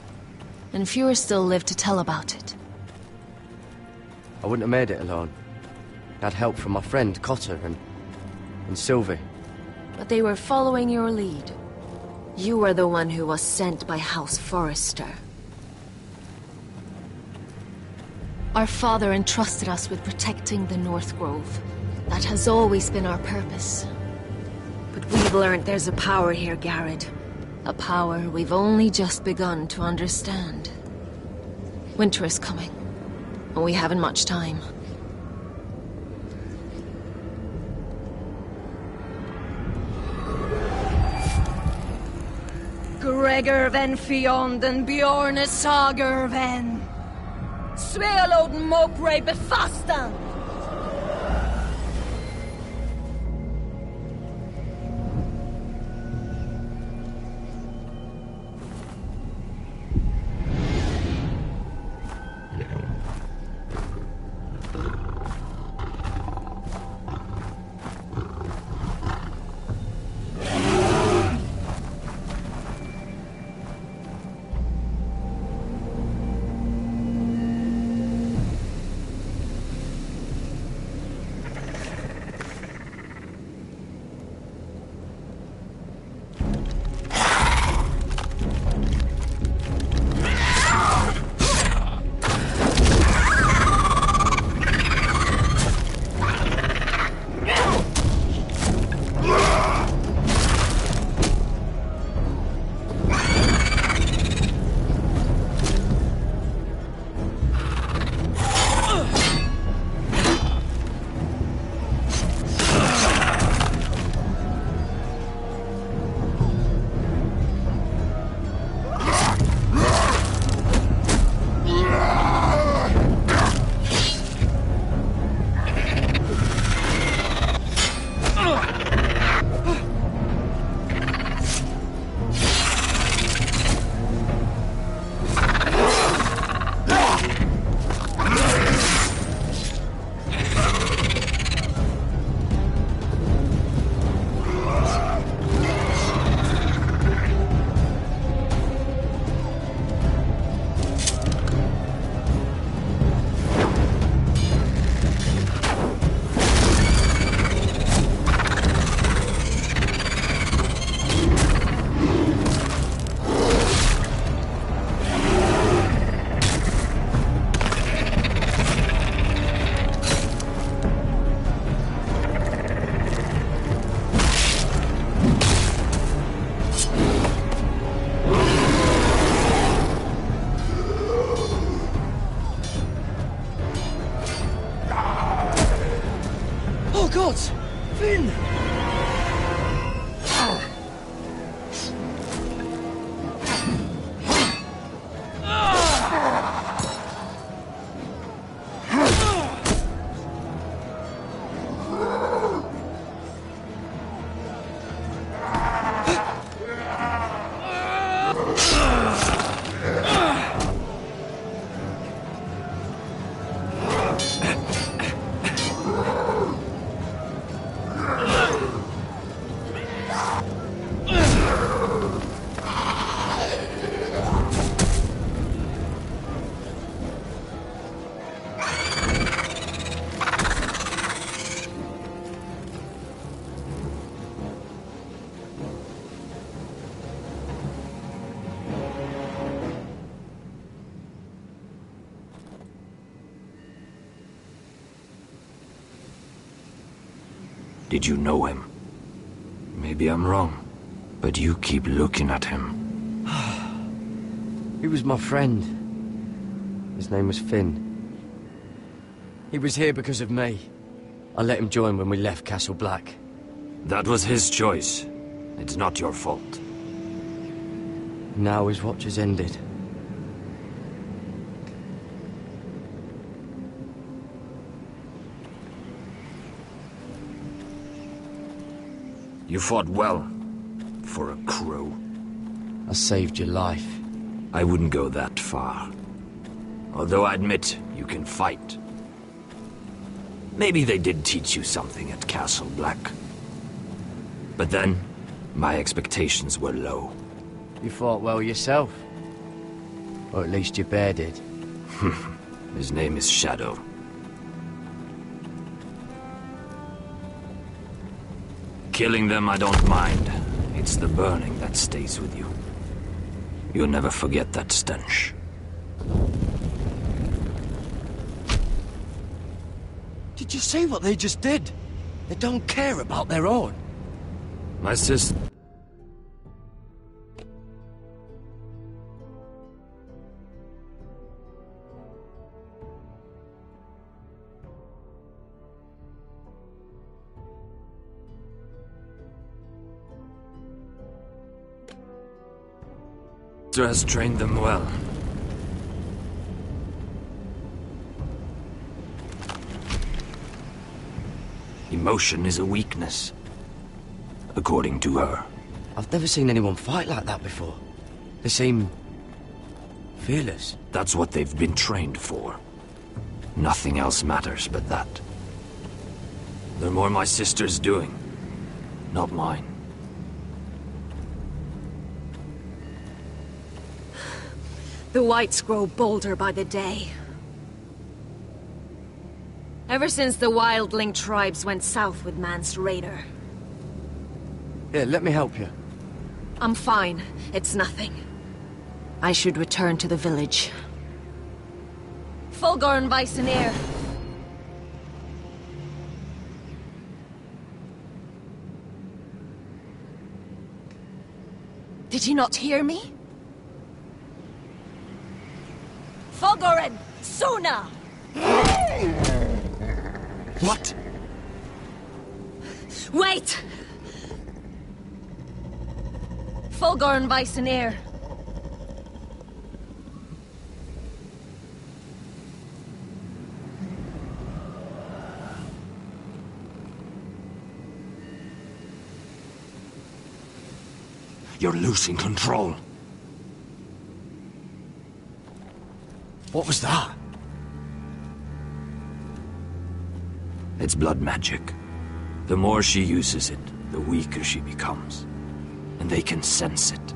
[SPEAKER 4] and fewer still live to tell about it.
[SPEAKER 2] I wouldn't have made it alone. I had help from my friend Cotter and Sylvie.
[SPEAKER 4] But they were following your lead. You were the one who was sent by House Forrester. Our father entrusted us with protecting the North Grove. That has always been our purpose. But we've learned there's a power here, Garrett. A power we've only just begun to understand. Winter is coming, and we haven't much time.
[SPEAKER 15] Gregor ven Fionden Bjorne Sager ven. Svealoden Mopre befastan.
[SPEAKER 9] gods! Finn!
[SPEAKER 6] Did you know him? Maybe I'm wrong, but you keep looking at him.
[SPEAKER 2] He was my friend. His name was Finn. He was here because of me. I let him join when we left Castle Black.
[SPEAKER 6] That was his choice. It's not your fault.
[SPEAKER 2] Now his watch has ended.
[SPEAKER 6] You fought well, for a crow.
[SPEAKER 2] I saved your life.
[SPEAKER 6] I wouldn't go that far. Although I admit, you can fight. Maybe they did teach you something at Castle Black. But then, my expectations were low.
[SPEAKER 2] You fought well yourself. Or at least your bear did.
[SPEAKER 6] His name is Shadow. Killing them I don't mind. It's the burning that stays with you. You'll never forget that stench.
[SPEAKER 9] Did you see what they just did? They don't care about their own.
[SPEAKER 6] My sister... has trained them well. Emotion is a weakness, according to her.
[SPEAKER 2] I've never seen anyone fight like that before. They seem... fearless.
[SPEAKER 6] That's what they've been trained for. Nothing else matters but that. They're more my sister's doing, not mine.
[SPEAKER 4] The whites grow bolder by the day. Ever since the wildling tribes went south with Mance Raider.
[SPEAKER 2] Here, let me help you.
[SPEAKER 4] I'm fine. It's nothing. I should return to the village. Fulgor and Weissenir. Did you not hear me? Fulgoren! Suna!
[SPEAKER 6] What?
[SPEAKER 4] Wait! Fulgor and Weissenir.
[SPEAKER 6] You're losing control.
[SPEAKER 9] What was that?
[SPEAKER 6] It's blood magic. The more she uses it, the weaker she becomes. And they can sense it.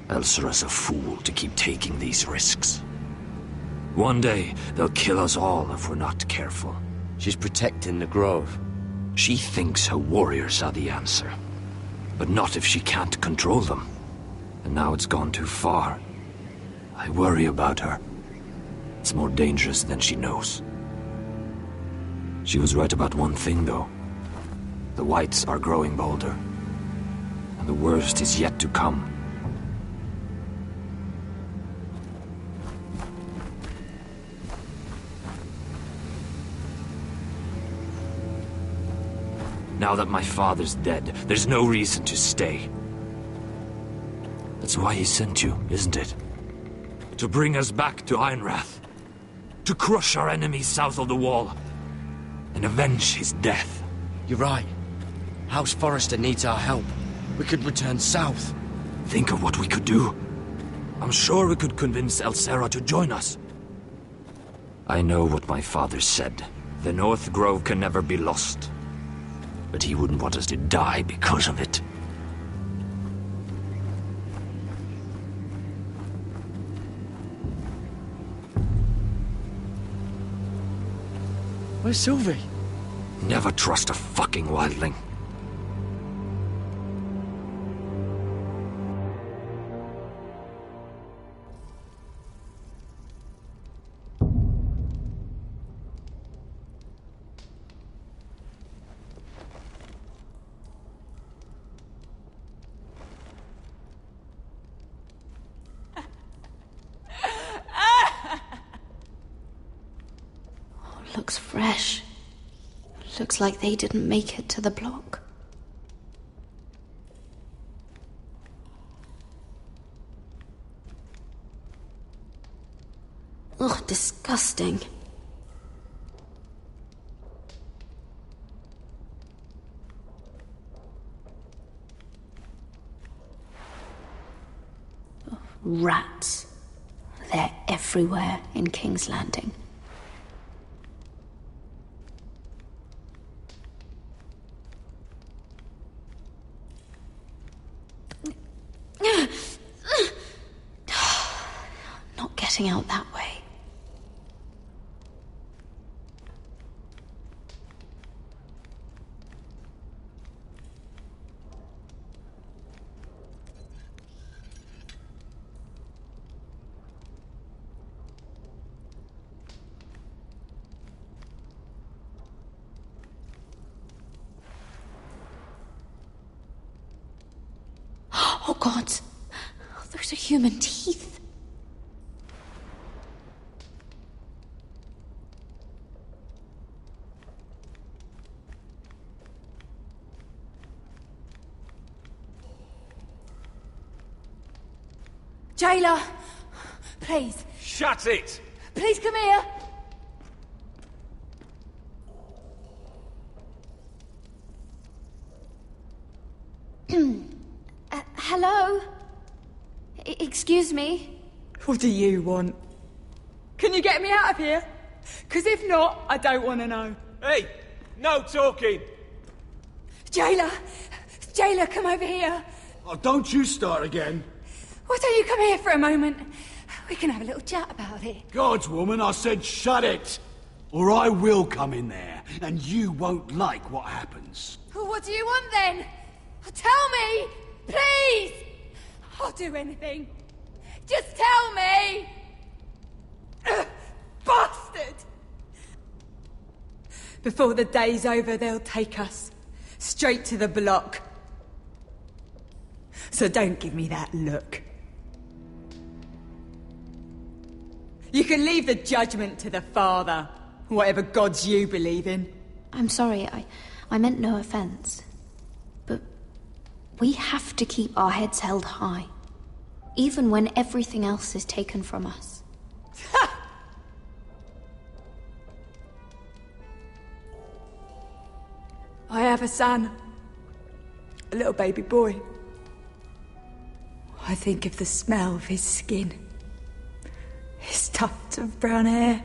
[SPEAKER 6] Elsera's a fool to keep taking these risks. One day, they'll kill us all if we're not careful.
[SPEAKER 2] She's protecting the grove.
[SPEAKER 6] She thinks her warriors are the answer. But not if she can't control them. And now it's gone too far. I worry about her. It's more dangerous than she knows. She was right about one thing, though. The whites are growing bolder. And the worst is yet to come. Now that my father's dead, there's no reason to stay. That's why he sent you, isn't it? To bring us back to Ironrath. To crush our enemies south of the Wall. And avenge his death.
[SPEAKER 2] You're right. House Forrester needs our help. We could return south.
[SPEAKER 6] Think of what we could do. I'm sure we could convince Elsera to join us. I know what my father said. The North Grove can never be lost. But he wouldn't want us to die because of it.
[SPEAKER 2] Where's Sylvie?
[SPEAKER 6] Never trust a fucking wildling.
[SPEAKER 17] Looks fresh. Looks like they didn't make it to the block. Ugh, disgusting. Rats. They're everywhere in King's Landing. Not getting out that way. Oh God, those are human teeth.
[SPEAKER 1] Jailer! Please.
[SPEAKER 19] Shut it!
[SPEAKER 1] Please come here!
[SPEAKER 17] Hello? Excuse me?
[SPEAKER 5] What do you want? Can you get me out of here? Because if not, I don't want to know.
[SPEAKER 19] Hey! No talking!
[SPEAKER 5] Jailer! Jailer, come over here!
[SPEAKER 16] Oh, don't you start again.
[SPEAKER 5] Why don't you come here for a moment? We can have a little chat about it.
[SPEAKER 16] God's woman, I said shut it! Or I will come in there, and you won't like what happens.
[SPEAKER 5] Well, what do you want then? Tell me! Please! I'll do anything. Just tell me! Bastard! Before the day's over, they'll take us straight to the block. So don't give me that look. You can leave the judgment to the Father, whatever gods you believe in.
[SPEAKER 17] I'm sorry, I meant no offense. But we have to keep our heads held high, even when everything else is taken from us.
[SPEAKER 5] I have a son. A little baby boy. I think of the smell of his skin. His tufts of brown hair.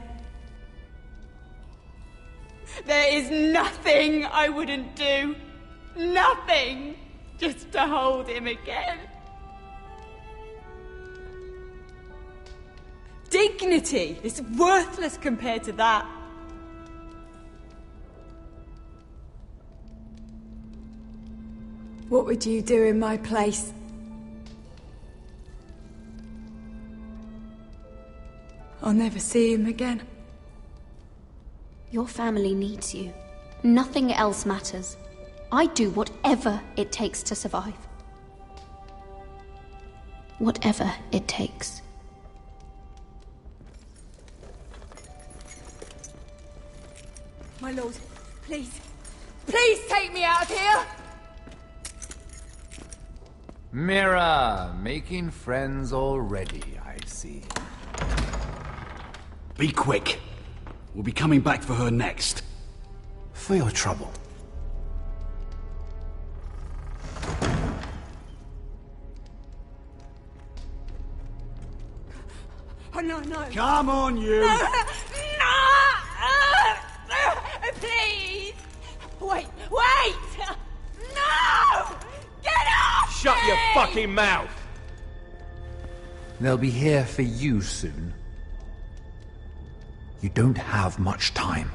[SPEAKER 5] There is nothing I wouldn't do. Nothing. Just to hold him again. Dignity is worthless compared to that. What would you do in my place? I'll never see him again.
[SPEAKER 17] Your family needs you. Nothing else matters. I'd do whatever it takes to survive. Whatever it takes.
[SPEAKER 5] My lord, please. Please take me out of here!
[SPEAKER 3] Mira, making friends already, I see.
[SPEAKER 8] Be quick. We'll be coming back for her next.
[SPEAKER 3] For your trouble.
[SPEAKER 5] Oh, no, no.
[SPEAKER 8] Come on, you!
[SPEAKER 5] No! Please! Wait! No! Get off!
[SPEAKER 3] Shut your fucking mouth! They'll be here for you soon. You don't have much time.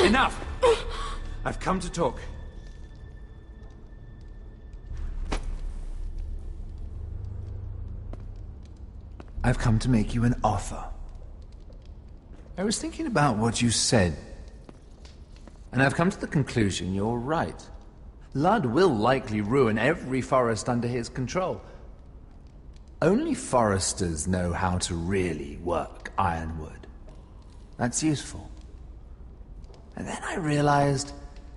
[SPEAKER 3] Enough! I've come to talk. I've come to make you an offer. I was thinking about what you said, and I've come to the conclusion you're right. Ludd will likely ruin every forest under his control. Only foresters know how to really work ironwood. That's useful. And then I realized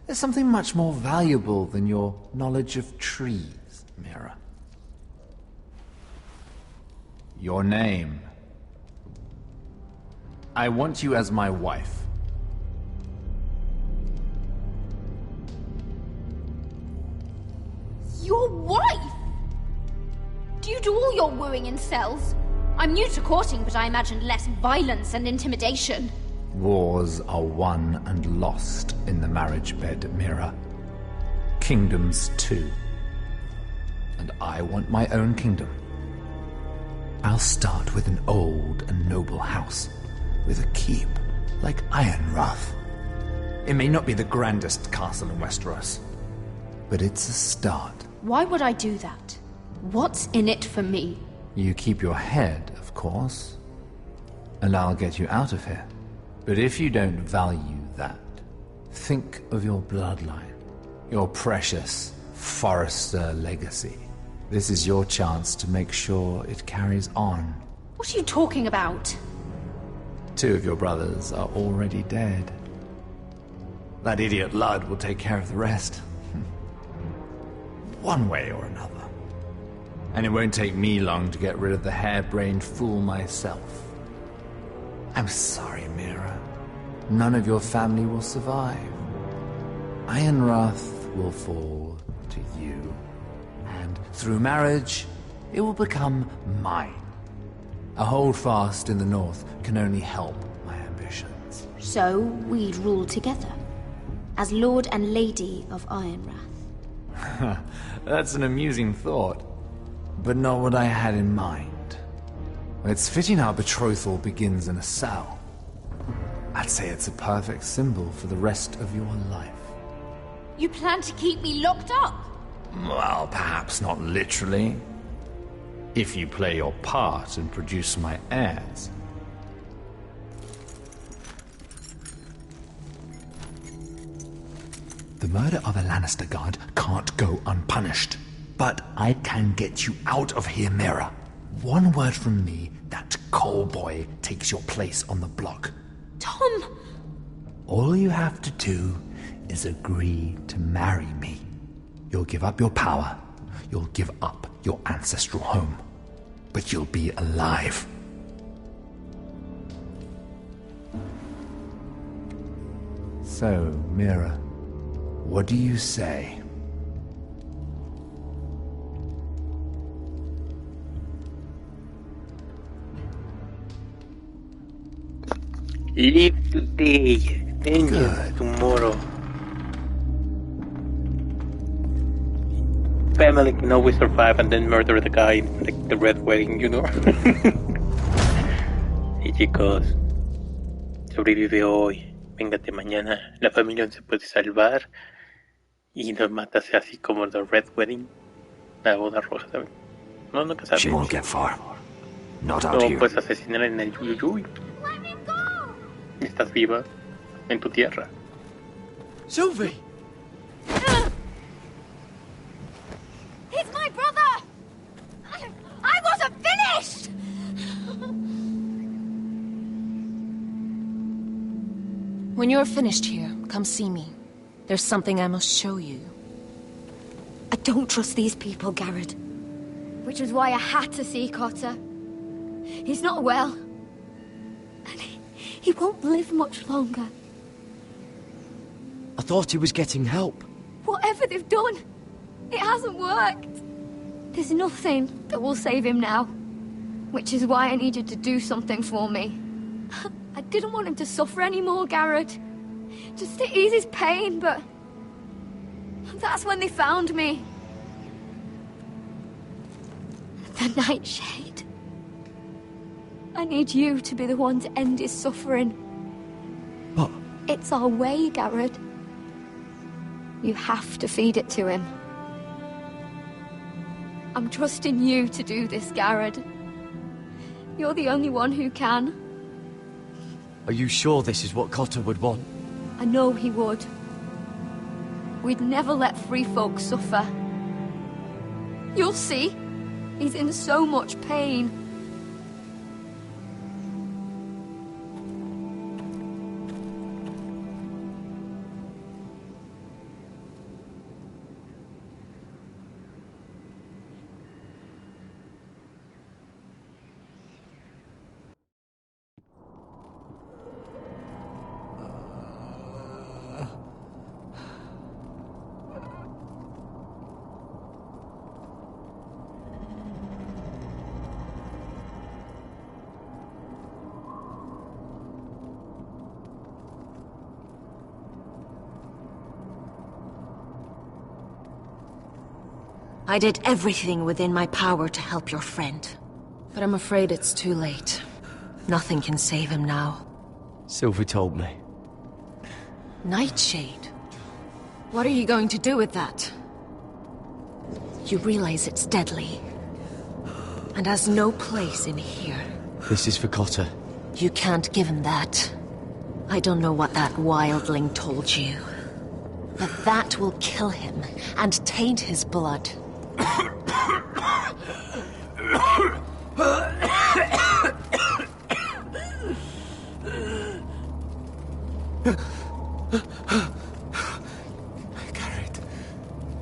[SPEAKER 3] there's something much more valuable than your knowledge of trees, Mira. Your name. I want you as my wife.
[SPEAKER 17] Your wife? Do you do all your wooing in cells? I'm new to courting, but I imagined less violence and intimidation.
[SPEAKER 3] Wars are won and lost in the marriage bed, Mira. Kingdoms too. And I want my own kingdom. I'll start with an old and noble house, with a keep like Ironrath. It may not be the grandest castle in Westeros, but it's a start.
[SPEAKER 17] Why would I do that? What's in it for me?
[SPEAKER 3] You keep your head, of course, and I'll get you out of here. But if you don't value that, think of your bloodline, your precious Forrester legacy. This is your chance to make sure it carries on.
[SPEAKER 17] What are you talking about?
[SPEAKER 3] 2 of your brothers are already dead. That idiot Ludd will take care of the rest. One way or another. And it won't take me long to get rid of the harebrained fool myself. I'm sorry, Mira. None of your family will survive. Ironrath will fall to you. And through marriage, it will become mine. A holdfast in the north can only help my ambitions.
[SPEAKER 17] So we'd rule together, as Lord and Lady of Ironrath.
[SPEAKER 3] That's an amusing thought, but not what I had in mind. It's fitting our betrothal begins in a cell. I'd say it's a perfect symbol for the rest of your life.
[SPEAKER 17] You plan to keep me locked up?
[SPEAKER 3] Well, perhaps not literally. If you play your part and produce my heirs. The murder of a Lannister guard can't go unpunished. But I can get you out of here, Mira. One word from me, that coal boy takes your place on the block.
[SPEAKER 17] Tom!
[SPEAKER 3] All you have to do is agree to marry me. You'll give up your power. You'll give up your ancestral home. But you'll be alive. So, Mira, what do you say?
[SPEAKER 11] Live today, vengeance tomorrow. Family can always survive and then murder the guy in like the Red Wedding, you know. Y chicos, sobrevive hoy, véngate mañana, la familia se puede salvar y nos matas así como the Red Wedding, la boda rosa, ¿sabes? No, nunca sabes.
[SPEAKER 6] She won't get far. Not out
[SPEAKER 11] No
[SPEAKER 6] here.
[SPEAKER 11] puedes asesinar en el Yuyuy. Estás viva en tu tierra.
[SPEAKER 9] Sylvie!
[SPEAKER 17] He's my brother! I wasn't finished!
[SPEAKER 4] When you're finished here, come see me. There's something I must show you.
[SPEAKER 17] I don't trust these people, Garrett. Which is why I had to see Cotter. He's not well. And he won't live much longer.
[SPEAKER 2] I thought he was getting help.
[SPEAKER 17] Whatever they've done, it hasn't worked. There's nothing that will save him now. Which is why I needed to do something for me. I didn't want him to suffer anymore, Garrett. Just to ease his pain, but... that's when they found me. The Nightshade. I need you to be the one to end his suffering.
[SPEAKER 2] But...
[SPEAKER 17] it's our way, Garrett. You have to feed it to him. I'm trusting you to do this, Garrett. You're the only one who can.
[SPEAKER 2] Are you sure this is what Cotter would want?
[SPEAKER 17] I know he would. We'd never let free folk suffer. You'll see. He's in so much pain.
[SPEAKER 4] I did everything within my power to help your friend. But I'm afraid it's too late. Nothing can save him now.
[SPEAKER 2] Sylvie told me.
[SPEAKER 4] Nightshade? What are you going to do with that? You realize it's deadly. And has no place in here.
[SPEAKER 2] This is for Cotter.
[SPEAKER 4] You can't give him that. I don't know what that wildling told you. But that will kill him and taint his blood.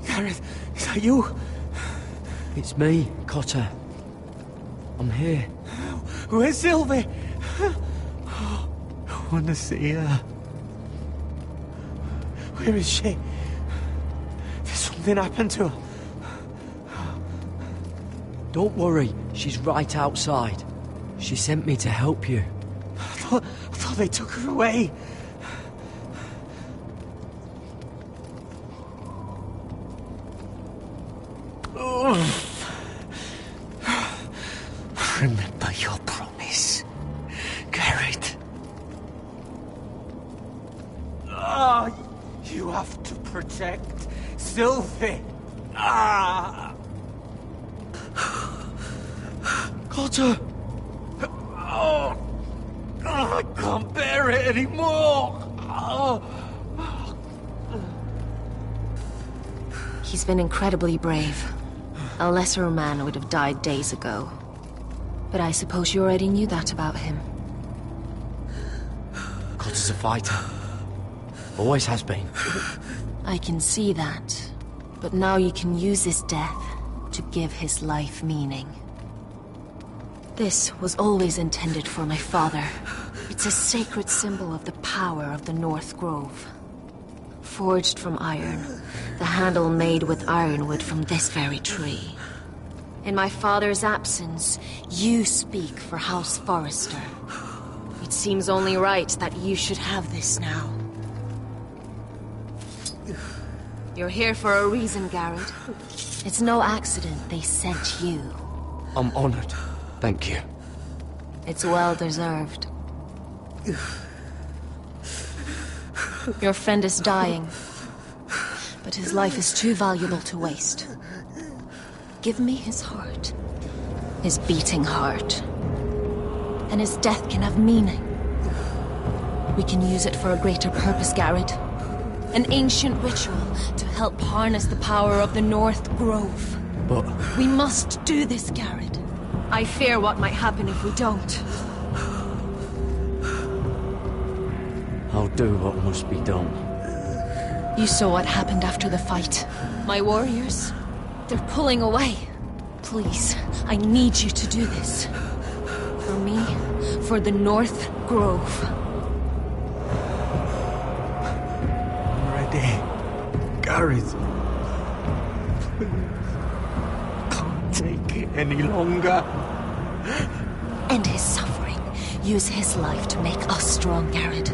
[SPEAKER 9] Garrett, is that you?
[SPEAKER 2] It's me, Cotter. I'm here.
[SPEAKER 9] Where's Sylvie? I want to see her. Where is she? Did something happen to her?
[SPEAKER 2] Don't worry, she's right outside. She sent me to help you.
[SPEAKER 9] I thought they took her away. Remember your promise, Garrett. You have to protect Sylvie.
[SPEAKER 2] Cotter!
[SPEAKER 9] I can't bear it anymore.
[SPEAKER 4] He's been incredibly brave. A lesser man would have died days ago. But I suppose you already knew that about him.
[SPEAKER 2] Cotter's a fighter. Always has been.
[SPEAKER 4] I can see that. But now you can use his death to give his life meaning. This was always intended for my father. It's a sacred symbol of the power of the North Grove. Forged from iron, the handle made with ironwood from this very tree. In my father's absence, you speak for House Forrester. It seems only right that you should have this now. You're here for a reason, Garrett. It's no accident they sent you.
[SPEAKER 2] I'm honored. Thank you.
[SPEAKER 4] It's well deserved. Your friend is dying, but his life is too valuable to waste. Give me his heart. His beating heart. And his death can have meaning. We can use it for a greater purpose, Garrett. An ancient ritual to help harness the power of the North Grove.
[SPEAKER 2] But...
[SPEAKER 4] we must do this, Garrett. I fear what might happen if we don't.
[SPEAKER 2] I'll do what must be done.
[SPEAKER 4] You saw what happened after the fight. My warriors, they're pulling away. Please, I need you to do this. For me, for the North Grove.
[SPEAKER 12] I'm ready. Gareth. Can't take it any longer.
[SPEAKER 4] End his suffering. Use his life to make us strong, Garrett.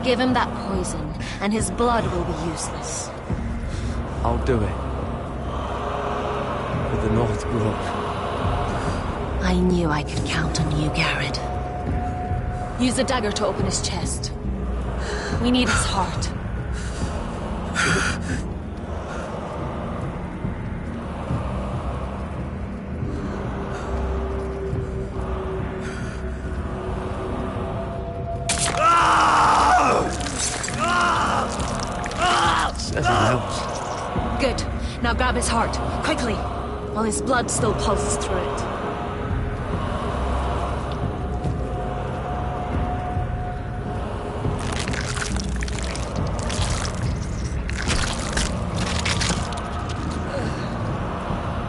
[SPEAKER 4] Give him that poison, and his blood will be useless.
[SPEAKER 2] I'll do it. For the North Grove.
[SPEAKER 4] I knew I could count on you, Garrett. Use a dagger to open his chest. We need his heart. Good. Now grab his heart, quickly, while his blood still pulses through it.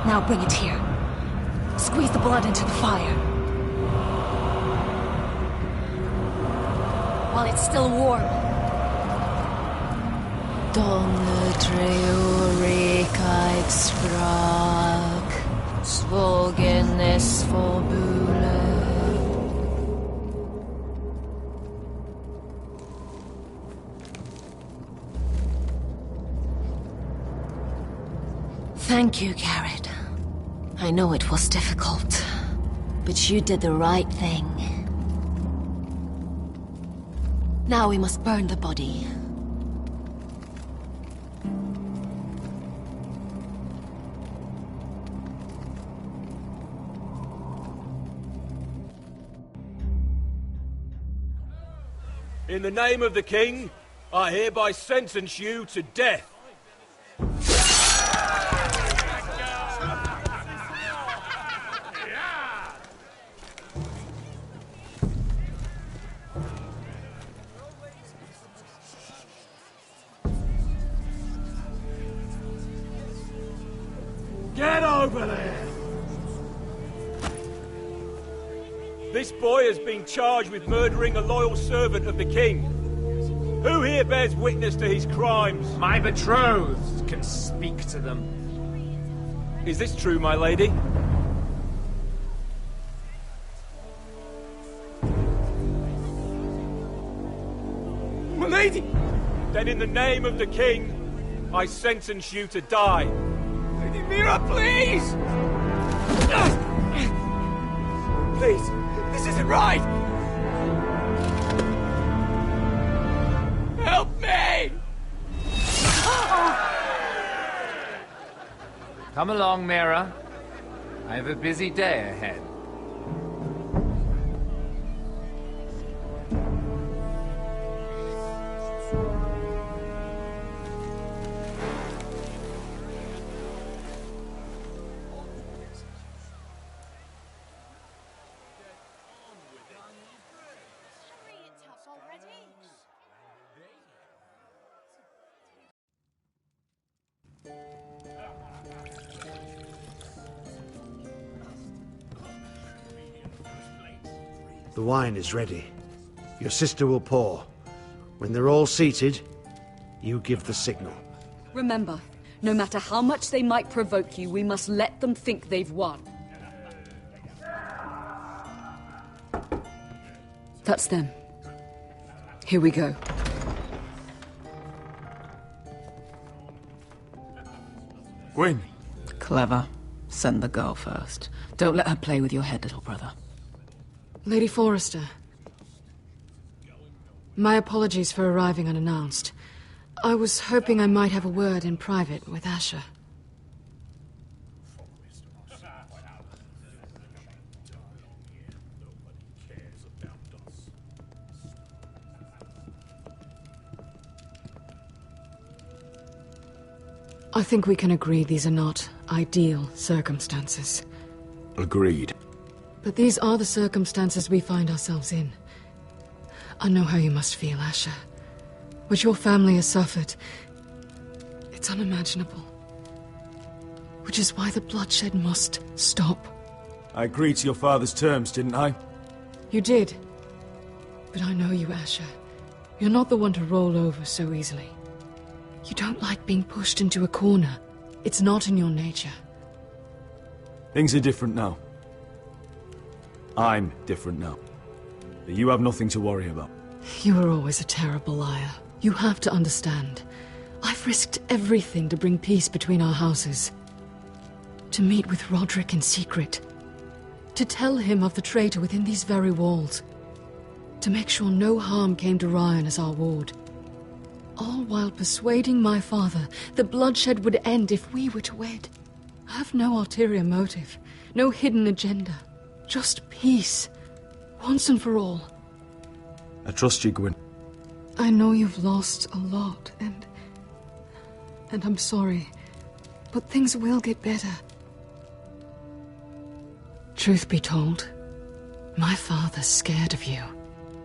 [SPEAKER 4] Now bring it here. Squeeze the blood into the fire. While it's still warm. Donne treurigheid sprak, svogenes forbule. Thank you, Garrett. I know it was difficult, but you did the right thing. Now we must burn the body.
[SPEAKER 19] In the name of the king, I hereby sentence you to death. Get over there! This boy has been charged with murdering a loyal servant of the king. Who here bears witness to his crimes?
[SPEAKER 3] My betrothed can speak to them.
[SPEAKER 19] Is this true, my lady?
[SPEAKER 12] My lady!
[SPEAKER 19] Then in the name of the king, I sentence you to die.
[SPEAKER 12] Lady Mira, please! Please, this isn't right! Help me!
[SPEAKER 3] Come along, Mira. I have a busy day ahead.
[SPEAKER 16] The wine is ready. Your sister will pour. When they're all seated, you give the signal.
[SPEAKER 15] Remember, no matter how much they might provoke you, we must let them think they've won. That's them. Here we go.
[SPEAKER 12] Win.
[SPEAKER 14] Clever. Send the girl first. Don't let her play with your head, little brother.
[SPEAKER 7] Lady Forrester. My apologies for arriving unannounced. I was hoping I might have a word in private with Asher. I think we can agree these are not ideal circumstances.
[SPEAKER 6] Agreed.
[SPEAKER 7] But these are the circumstances we find ourselves in. I know how you must feel, Asher. What your family has suffered, it's unimaginable. Which is why the bloodshed must stop.
[SPEAKER 13] I agreed to your father's terms, didn't I?
[SPEAKER 7] You did. But I know you, Asher. You're not the one to roll over so easily. You don't like being pushed into a corner. It's not in your nature.
[SPEAKER 13] Things are different now. I'm different now. But you have nothing to worry about.
[SPEAKER 7] You were always a terrible liar. You have to understand. I've risked everything to bring peace between our houses. To meet with Roderick in secret. To tell him of the traitor within these very walls. To make sure no harm came to Ryan as our ward. All while persuading my father that bloodshed would end if we were to wed. I have no ulterior motive, no hidden agenda. Just peace, once and for all.
[SPEAKER 13] I trust you, Gwyn.
[SPEAKER 7] I know you've lost a lot, and I'm sorry, but things will get better. Truth be told, my father's scared of you.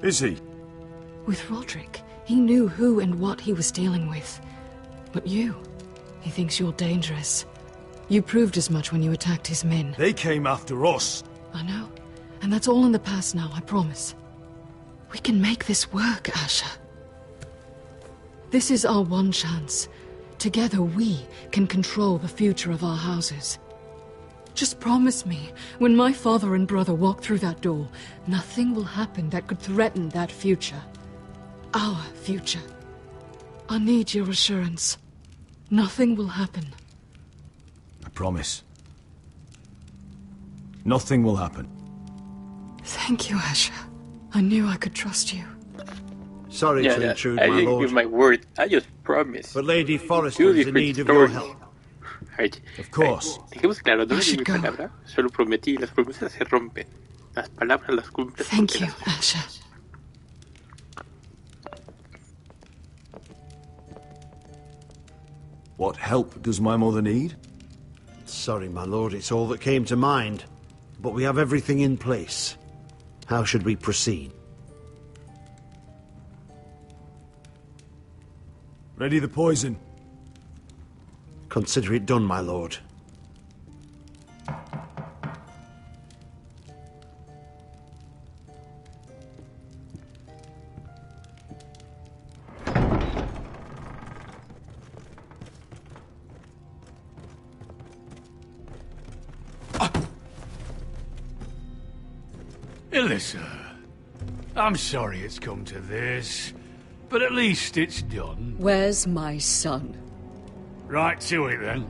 [SPEAKER 13] Is he?
[SPEAKER 7] With Roderick, he knew who and what he was dealing with. But you, he thinks you're dangerous. You proved as much when you attacked his men.
[SPEAKER 13] They came after us.
[SPEAKER 7] I know, and that's all in the past now, I promise. We can make this work, Asher. This is our one chance. Together we can control the future of our houses. Just promise me, when my father and brother walk through that door, nothing will happen that could threaten that future. Our future. I need your assurance. Nothing will happen.
[SPEAKER 13] I promise. Nothing will happen.
[SPEAKER 7] Thank you, Asher. I knew I could trust you.
[SPEAKER 16] Sorry to intrude,
[SPEAKER 11] I
[SPEAKER 16] my
[SPEAKER 11] didn't
[SPEAKER 16] lord.
[SPEAKER 11] give my word. I just promised.
[SPEAKER 16] But Lady Forrester is in need of your help.
[SPEAKER 13] Of course.
[SPEAKER 11] Dejemos claro, no di mi palabra, solo prometí y las promesas se rompen. Las palabras las cumples.
[SPEAKER 7] Thank you, Asher.
[SPEAKER 13] What help does my mother need?
[SPEAKER 16] Sorry, my lord, it's all that came to mind. But we have everything in place. How should we proceed?
[SPEAKER 13] Ready the poison.
[SPEAKER 16] Consider it done, my lord.
[SPEAKER 8] Alyssa, I'm sorry it's come to this, but at least it's done.
[SPEAKER 15] Where's my son?
[SPEAKER 8] Right to it, then.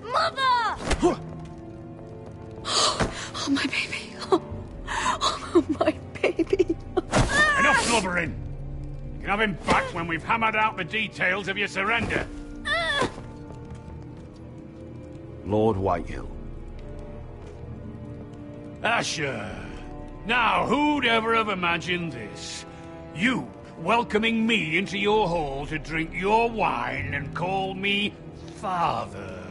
[SPEAKER 5] Mother!
[SPEAKER 15] Oh, my baby. Oh, my baby.
[SPEAKER 8] Enough blubbering! You can have him back when we've hammered out the details of your surrender.
[SPEAKER 13] Lord Whitehill.
[SPEAKER 8] Asher. Now, who'd ever have imagined this? You welcoming me into your hall to drink your wine and call me father.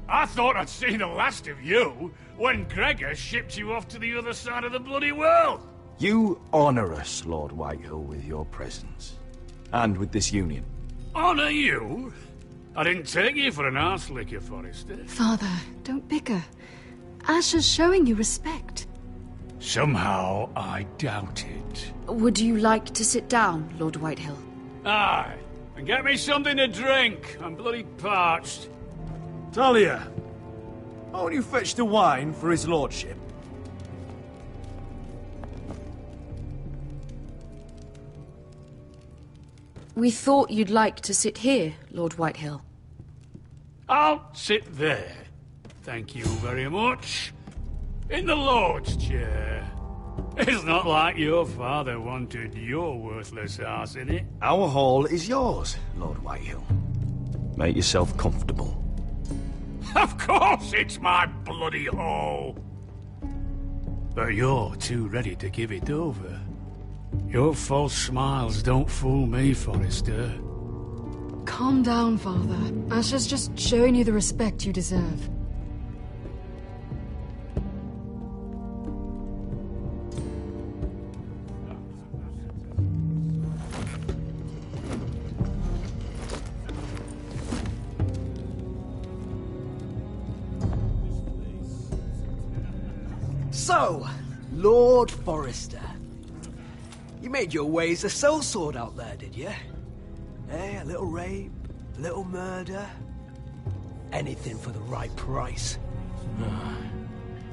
[SPEAKER 8] I thought I'd seen the last of you when Gregor shipped you off to the other side of the bloody world.
[SPEAKER 13] You honor us, Lord Whitehill, with your presence. And with this union.
[SPEAKER 8] Honor you? I didn't take you for an arse licker, Forrester.
[SPEAKER 7] Father, don't bicker. Asher's showing you respect.
[SPEAKER 8] Somehow I doubt it.
[SPEAKER 15] Would you like to sit down, Lord Whitehill?
[SPEAKER 8] Aye, and get me something to drink. I'm bloody parched.
[SPEAKER 13] Talia, won't you fetch the wine for his lordship?
[SPEAKER 15] We thought you'd like to sit here, Lord Whitehill.
[SPEAKER 8] I'll sit there. Thank you very much. In the Lord's chair. It's not like your father wanted your worthless ass in it.
[SPEAKER 13] Our hall is yours, Lord Whitehill. Make yourself comfortable.
[SPEAKER 8] Of course it's my bloody hall. But you're too ready to give it over. Your false smiles don't fool me, Forrester.
[SPEAKER 7] Calm down, Father. Asher's just showing you the respect you deserve.
[SPEAKER 9] So, Lord Forrester. You made your way as a sellsword out there, did you? Eh, a little rape, a little murder. Anything for the right price.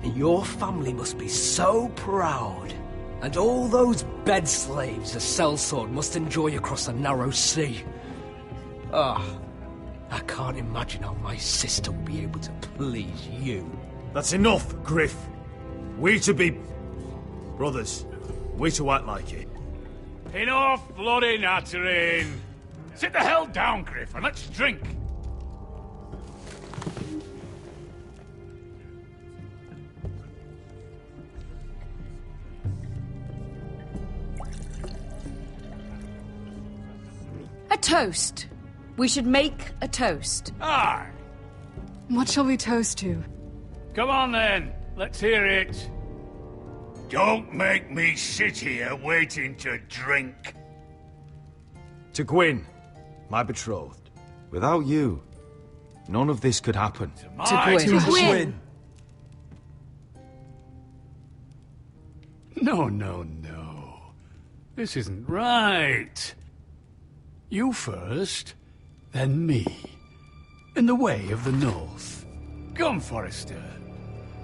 [SPEAKER 9] And your family must be so proud. And all those bed slaves a sellsword must enjoy across the narrow sea. I can't imagine how my sister will be able to please you.
[SPEAKER 13] That's enough, Griff. We to be brothers. We to act like it.
[SPEAKER 8] Enough bloody nattering. Sit the hell down, Griff, and let's drink.
[SPEAKER 15] A toast. We should make a toast.
[SPEAKER 8] Aye.
[SPEAKER 7] What shall we toast to?
[SPEAKER 8] Come on then. Let's hear it.
[SPEAKER 10] Don't make me sit here waiting to drink.
[SPEAKER 16] To Gwyn, my betrothed.
[SPEAKER 20] Without you, none of this could happen.
[SPEAKER 15] To Gwyn.
[SPEAKER 8] No, no, no. This isn't right. You first, then me. In the way of the North. Come, Forrester.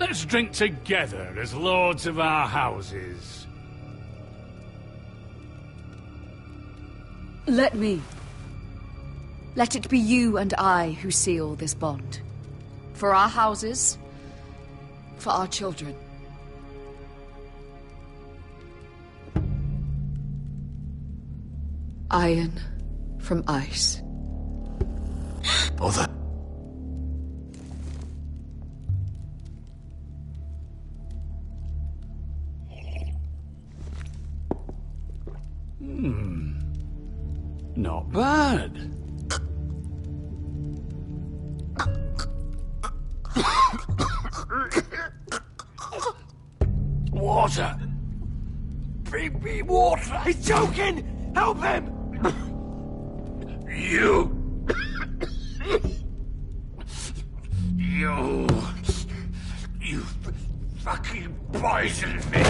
[SPEAKER 8] Let's drink together as lords of our houses.
[SPEAKER 15] Let me. Let it be you and I who seal this bond. For our houses, for our children. Iron from ice.
[SPEAKER 10] Bother.
[SPEAKER 8] Not bad.
[SPEAKER 9] Water! Bring me water! He's choking! Help him!
[SPEAKER 10] You fucking poisoned me!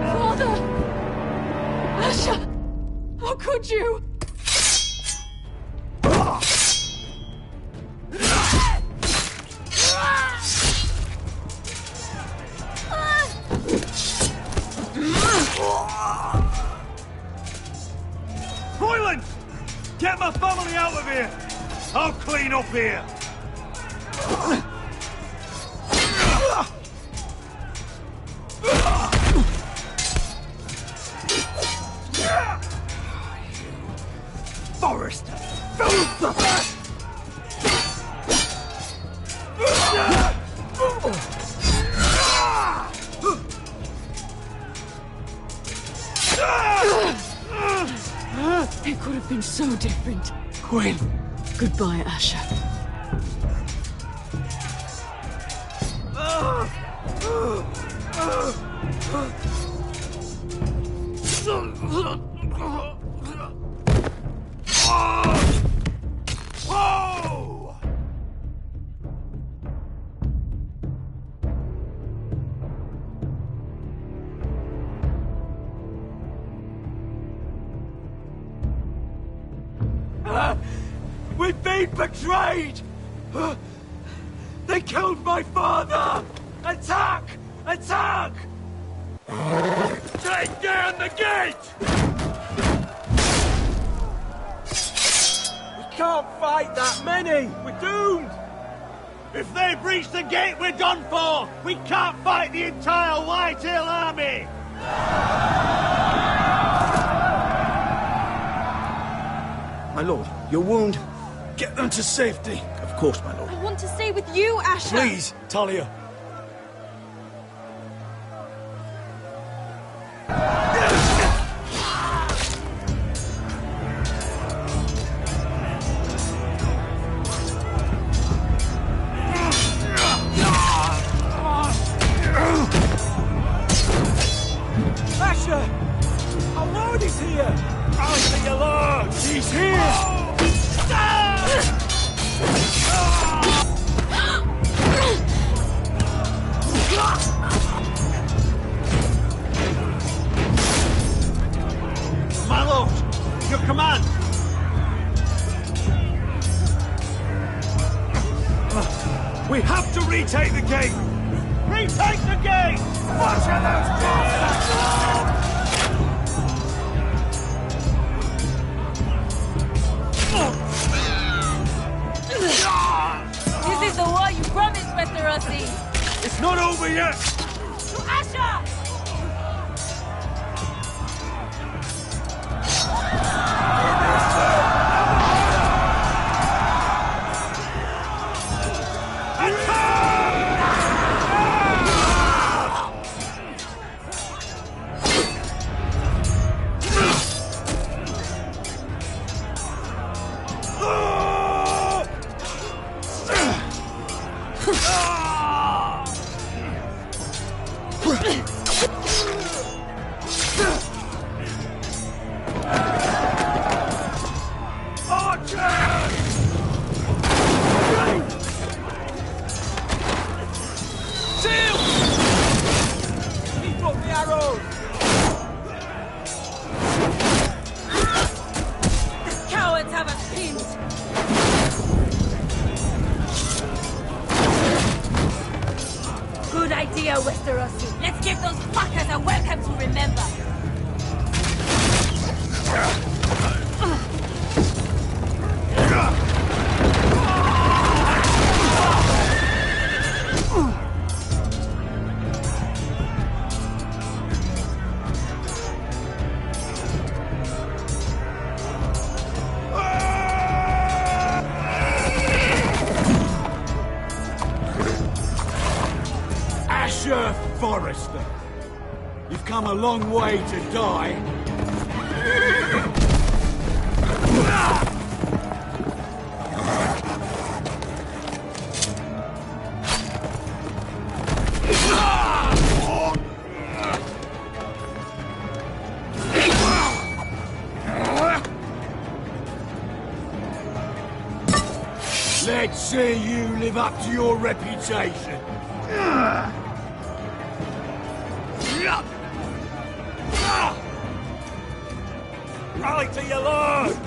[SPEAKER 7] Father! Asher! How could you?
[SPEAKER 13] Royland! Get my family out of here! I'll clean up here!
[SPEAKER 9] Forrester! Filth!
[SPEAKER 7] It could have been so different.
[SPEAKER 9] Gwyn!
[SPEAKER 7] Goodbye, Asher.
[SPEAKER 9] Whoa! We've been betrayed! They killed my father! Attack! Attack! Take down the gate! We can't fight that many! We're doomed!
[SPEAKER 13] If they breach the gate, we're done for! We can't fight the entire Whitehill army!
[SPEAKER 21] My lord, your wound...
[SPEAKER 13] Get them to safety.
[SPEAKER 16] Of course, my lord.
[SPEAKER 5] I want to stay with you, Asher.
[SPEAKER 13] Please, Talia.
[SPEAKER 19] Asher! Our lord is here! I'll see your lord! He's here!
[SPEAKER 16] My lord, your command!
[SPEAKER 13] We have to retake the gate!
[SPEAKER 16] Retake the gate!
[SPEAKER 13] Watch out, those bastards!
[SPEAKER 5] This is the war you promised, Westerosi!
[SPEAKER 13] It's not over yet!
[SPEAKER 5] To Asher! Westerosi. Let's give those fuckers a welcome to remember.
[SPEAKER 13] Forrester, you've come a long way to die. Let's see you live up to your reputation.
[SPEAKER 19] Rally to your lord!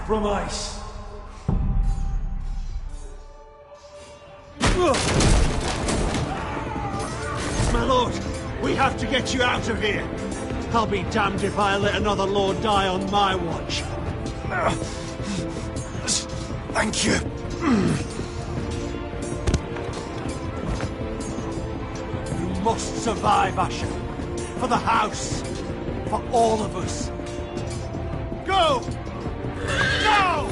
[SPEAKER 13] from ice.
[SPEAKER 16] My lord, we have to get you out of here. I'll be damned if I let another lord die on my watch.
[SPEAKER 12] Thank you.
[SPEAKER 16] You must survive, Asher. For the house. For all of us. Go! Go!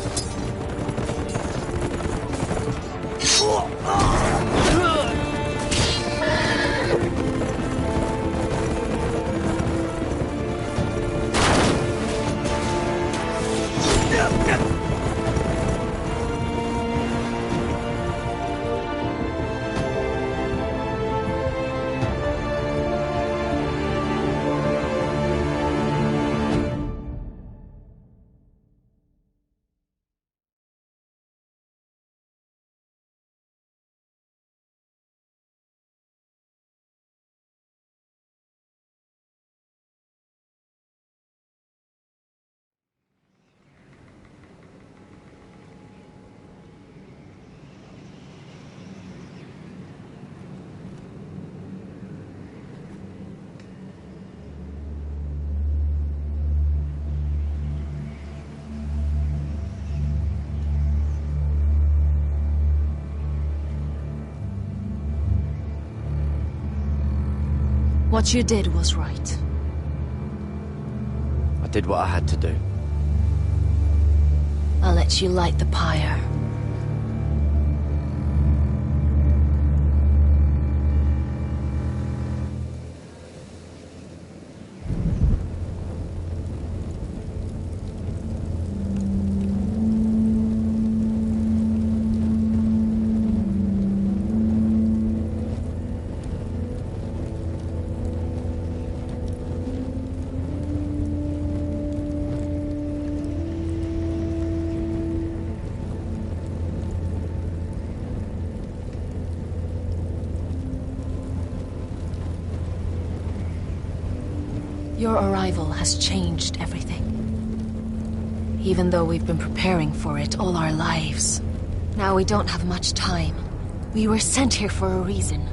[SPEAKER 4] What you did was right.
[SPEAKER 2] I did what I had to do.
[SPEAKER 4] I'll let you light the pyre. Your arrival has changed everything. Even though we've been preparing for it all our lives. Now we don't have much time. We were sent here for a reason.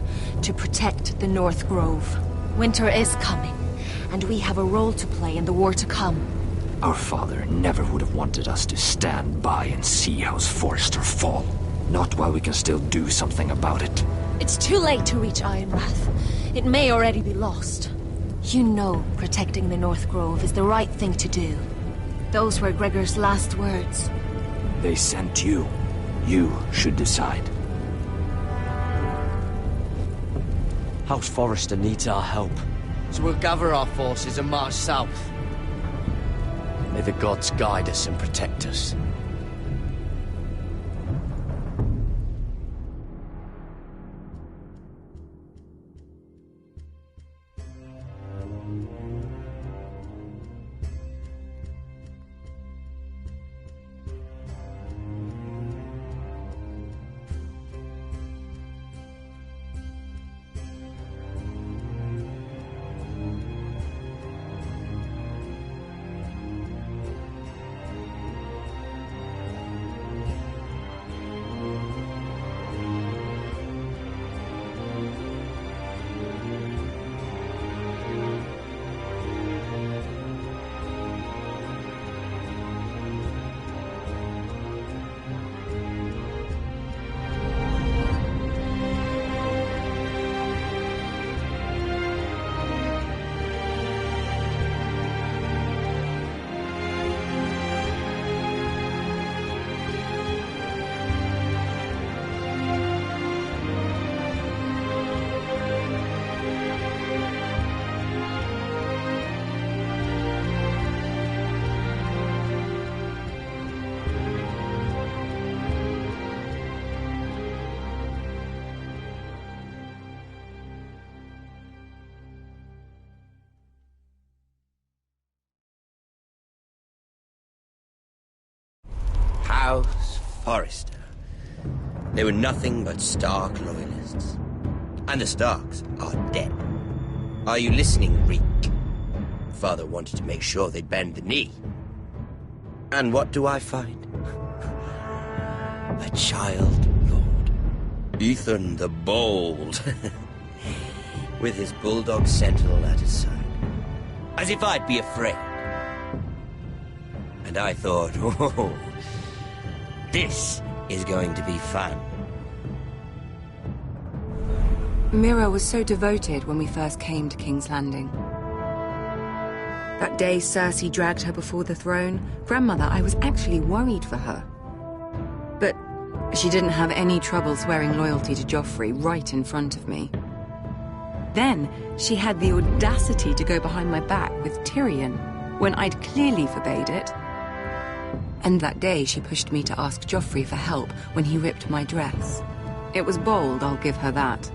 [SPEAKER 4] To protect the North Grove. Winter is coming, and we have a role to play in the war to come.
[SPEAKER 6] Our father never would have wanted us to stand by and see House Forrester fall. Not while we can still do something about it.
[SPEAKER 4] It's too late to reach Ironrath. It may already be lost. You know protecting the North Grove is the right thing to do. Those were Gregor's last words.
[SPEAKER 6] They sent you. You should decide.
[SPEAKER 2] House Forrester needs our help, so we'll gather our forces and march south. May the gods guide us and protect us.
[SPEAKER 18] House Forrester. They were nothing but Stark loyalists. And the Starks are dead. Are you listening, Reek? Father wanted to make sure they bend the knee. And what do I find? A child lord. Ethan the Bold. With his bulldog sentinel at his side. As if I'd be afraid. And I thought, oh, this is going to be fun.
[SPEAKER 1] Mira was so devoted when we first came to King's Landing. That day Cersei dragged her before the throne, Grandmother, I was actually worried for her. But she didn't have any trouble swearing loyalty to Joffrey right in front of me. Then she had the audacity to go behind my back with Tyrion, when I'd clearly forbade it. And that day she pushed me to ask Joffrey for help when he ripped my dress. It was bold, I'll give her that.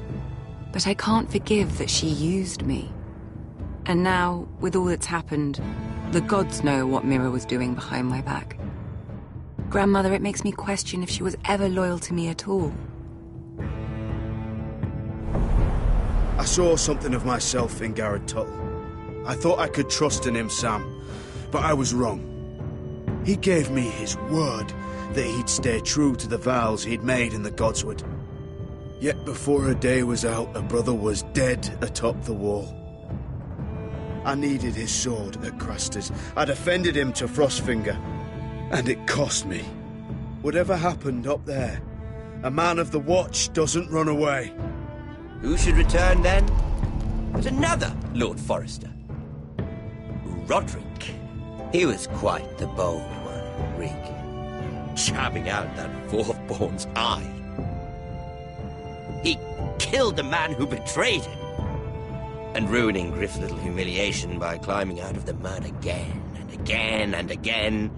[SPEAKER 1] But I can't forgive that she used me. And now, with all that's happened, the gods know what Mira was doing behind my back. Grandmother, it makes me question if she was ever loyal to me at all.
[SPEAKER 16] I saw something of myself in Garrett Tuttle. I thought I could trust in him, Sam, but I was wrong. He gave me his word that he'd stay true to the vows he'd made in the Godswood. Yet before a day was out, a brother was dead atop the wall. I needed his sword at Craster's. I'd offended him to Frostfinger, and it cost me. Whatever happened up there, a man of the Watch doesn't run away.
[SPEAKER 18] Who should return then? But another Lord Forrester. Roderick. He was quite the bold one, Rig. Jabbing out that fourth-born's eye. He killed the man who betrayed him. And ruining Griff's little humiliation by climbing out of the mud again and again and again.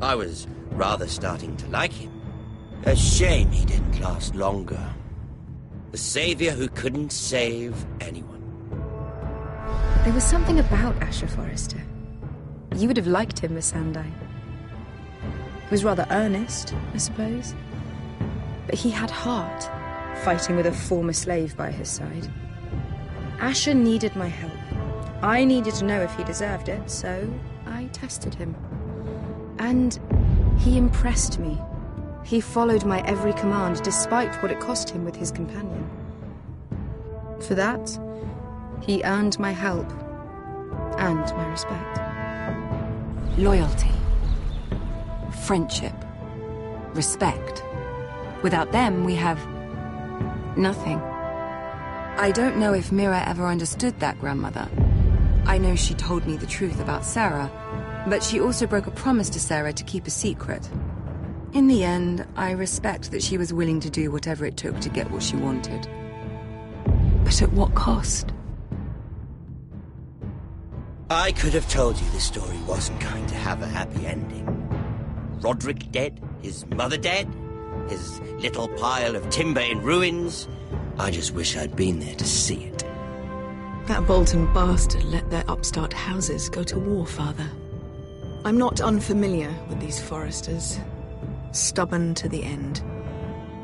[SPEAKER 18] I was rather starting to like him. A shame he didn't last longer. The savior who couldn't save anyone.
[SPEAKER 22] There was something about Asher Forrester. You would have liked him, Miss Sandine. He was rather earnest, I suppose. But he had heart, fighting with a former slave by his side. Asher needed my help. I needed to know if he deserved it, so I tested him. And he impressed me. He followed my every command, despite what it cost him with his companion. For that, he earned my help and my respect.
[SPEAKER 1] Loyalty. Friendship. Respect. Without them, we have nothing. I don't know if Mira ever understood that, Grandmother. I know she told me the truth about Sarah, but she also broke a promise to Sarah to keep a secret. In the end, I respect that she was willing to do whatever it took to get what she wanted. But at what cost?
[SPEAKER 18] I could have told you this story wasn't going to have a happy ending. Roderick dead, his mother dead, his little pile of timber in ruins. I just wish I'd been there to see it.
[SPEAKER 14] That Bolton bastard let their upstart houses go to war, Father. I'm not unfamiliar with these Forresters. Stubborn to the end.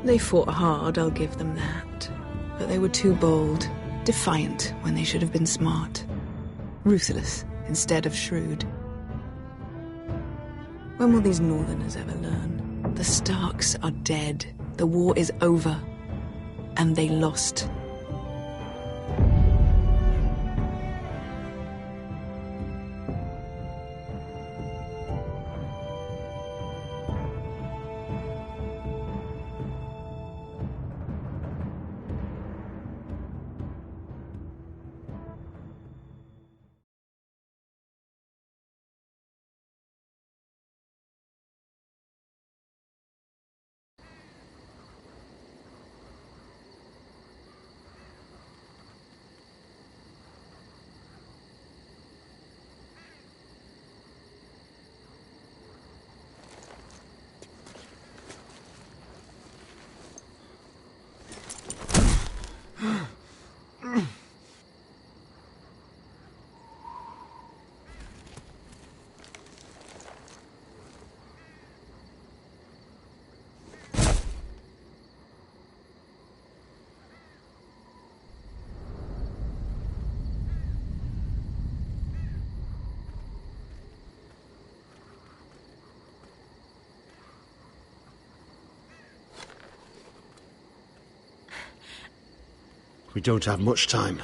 [SPEAKER 14] They fought hard, I'll give them that. But they were too bold, defiant when they should have been smart. Ruthless instead of shrewd. When will these Northerners ever learn? The Starks are dead. The war is over. And they lost.
[SPEAKER 16] We don't have much time.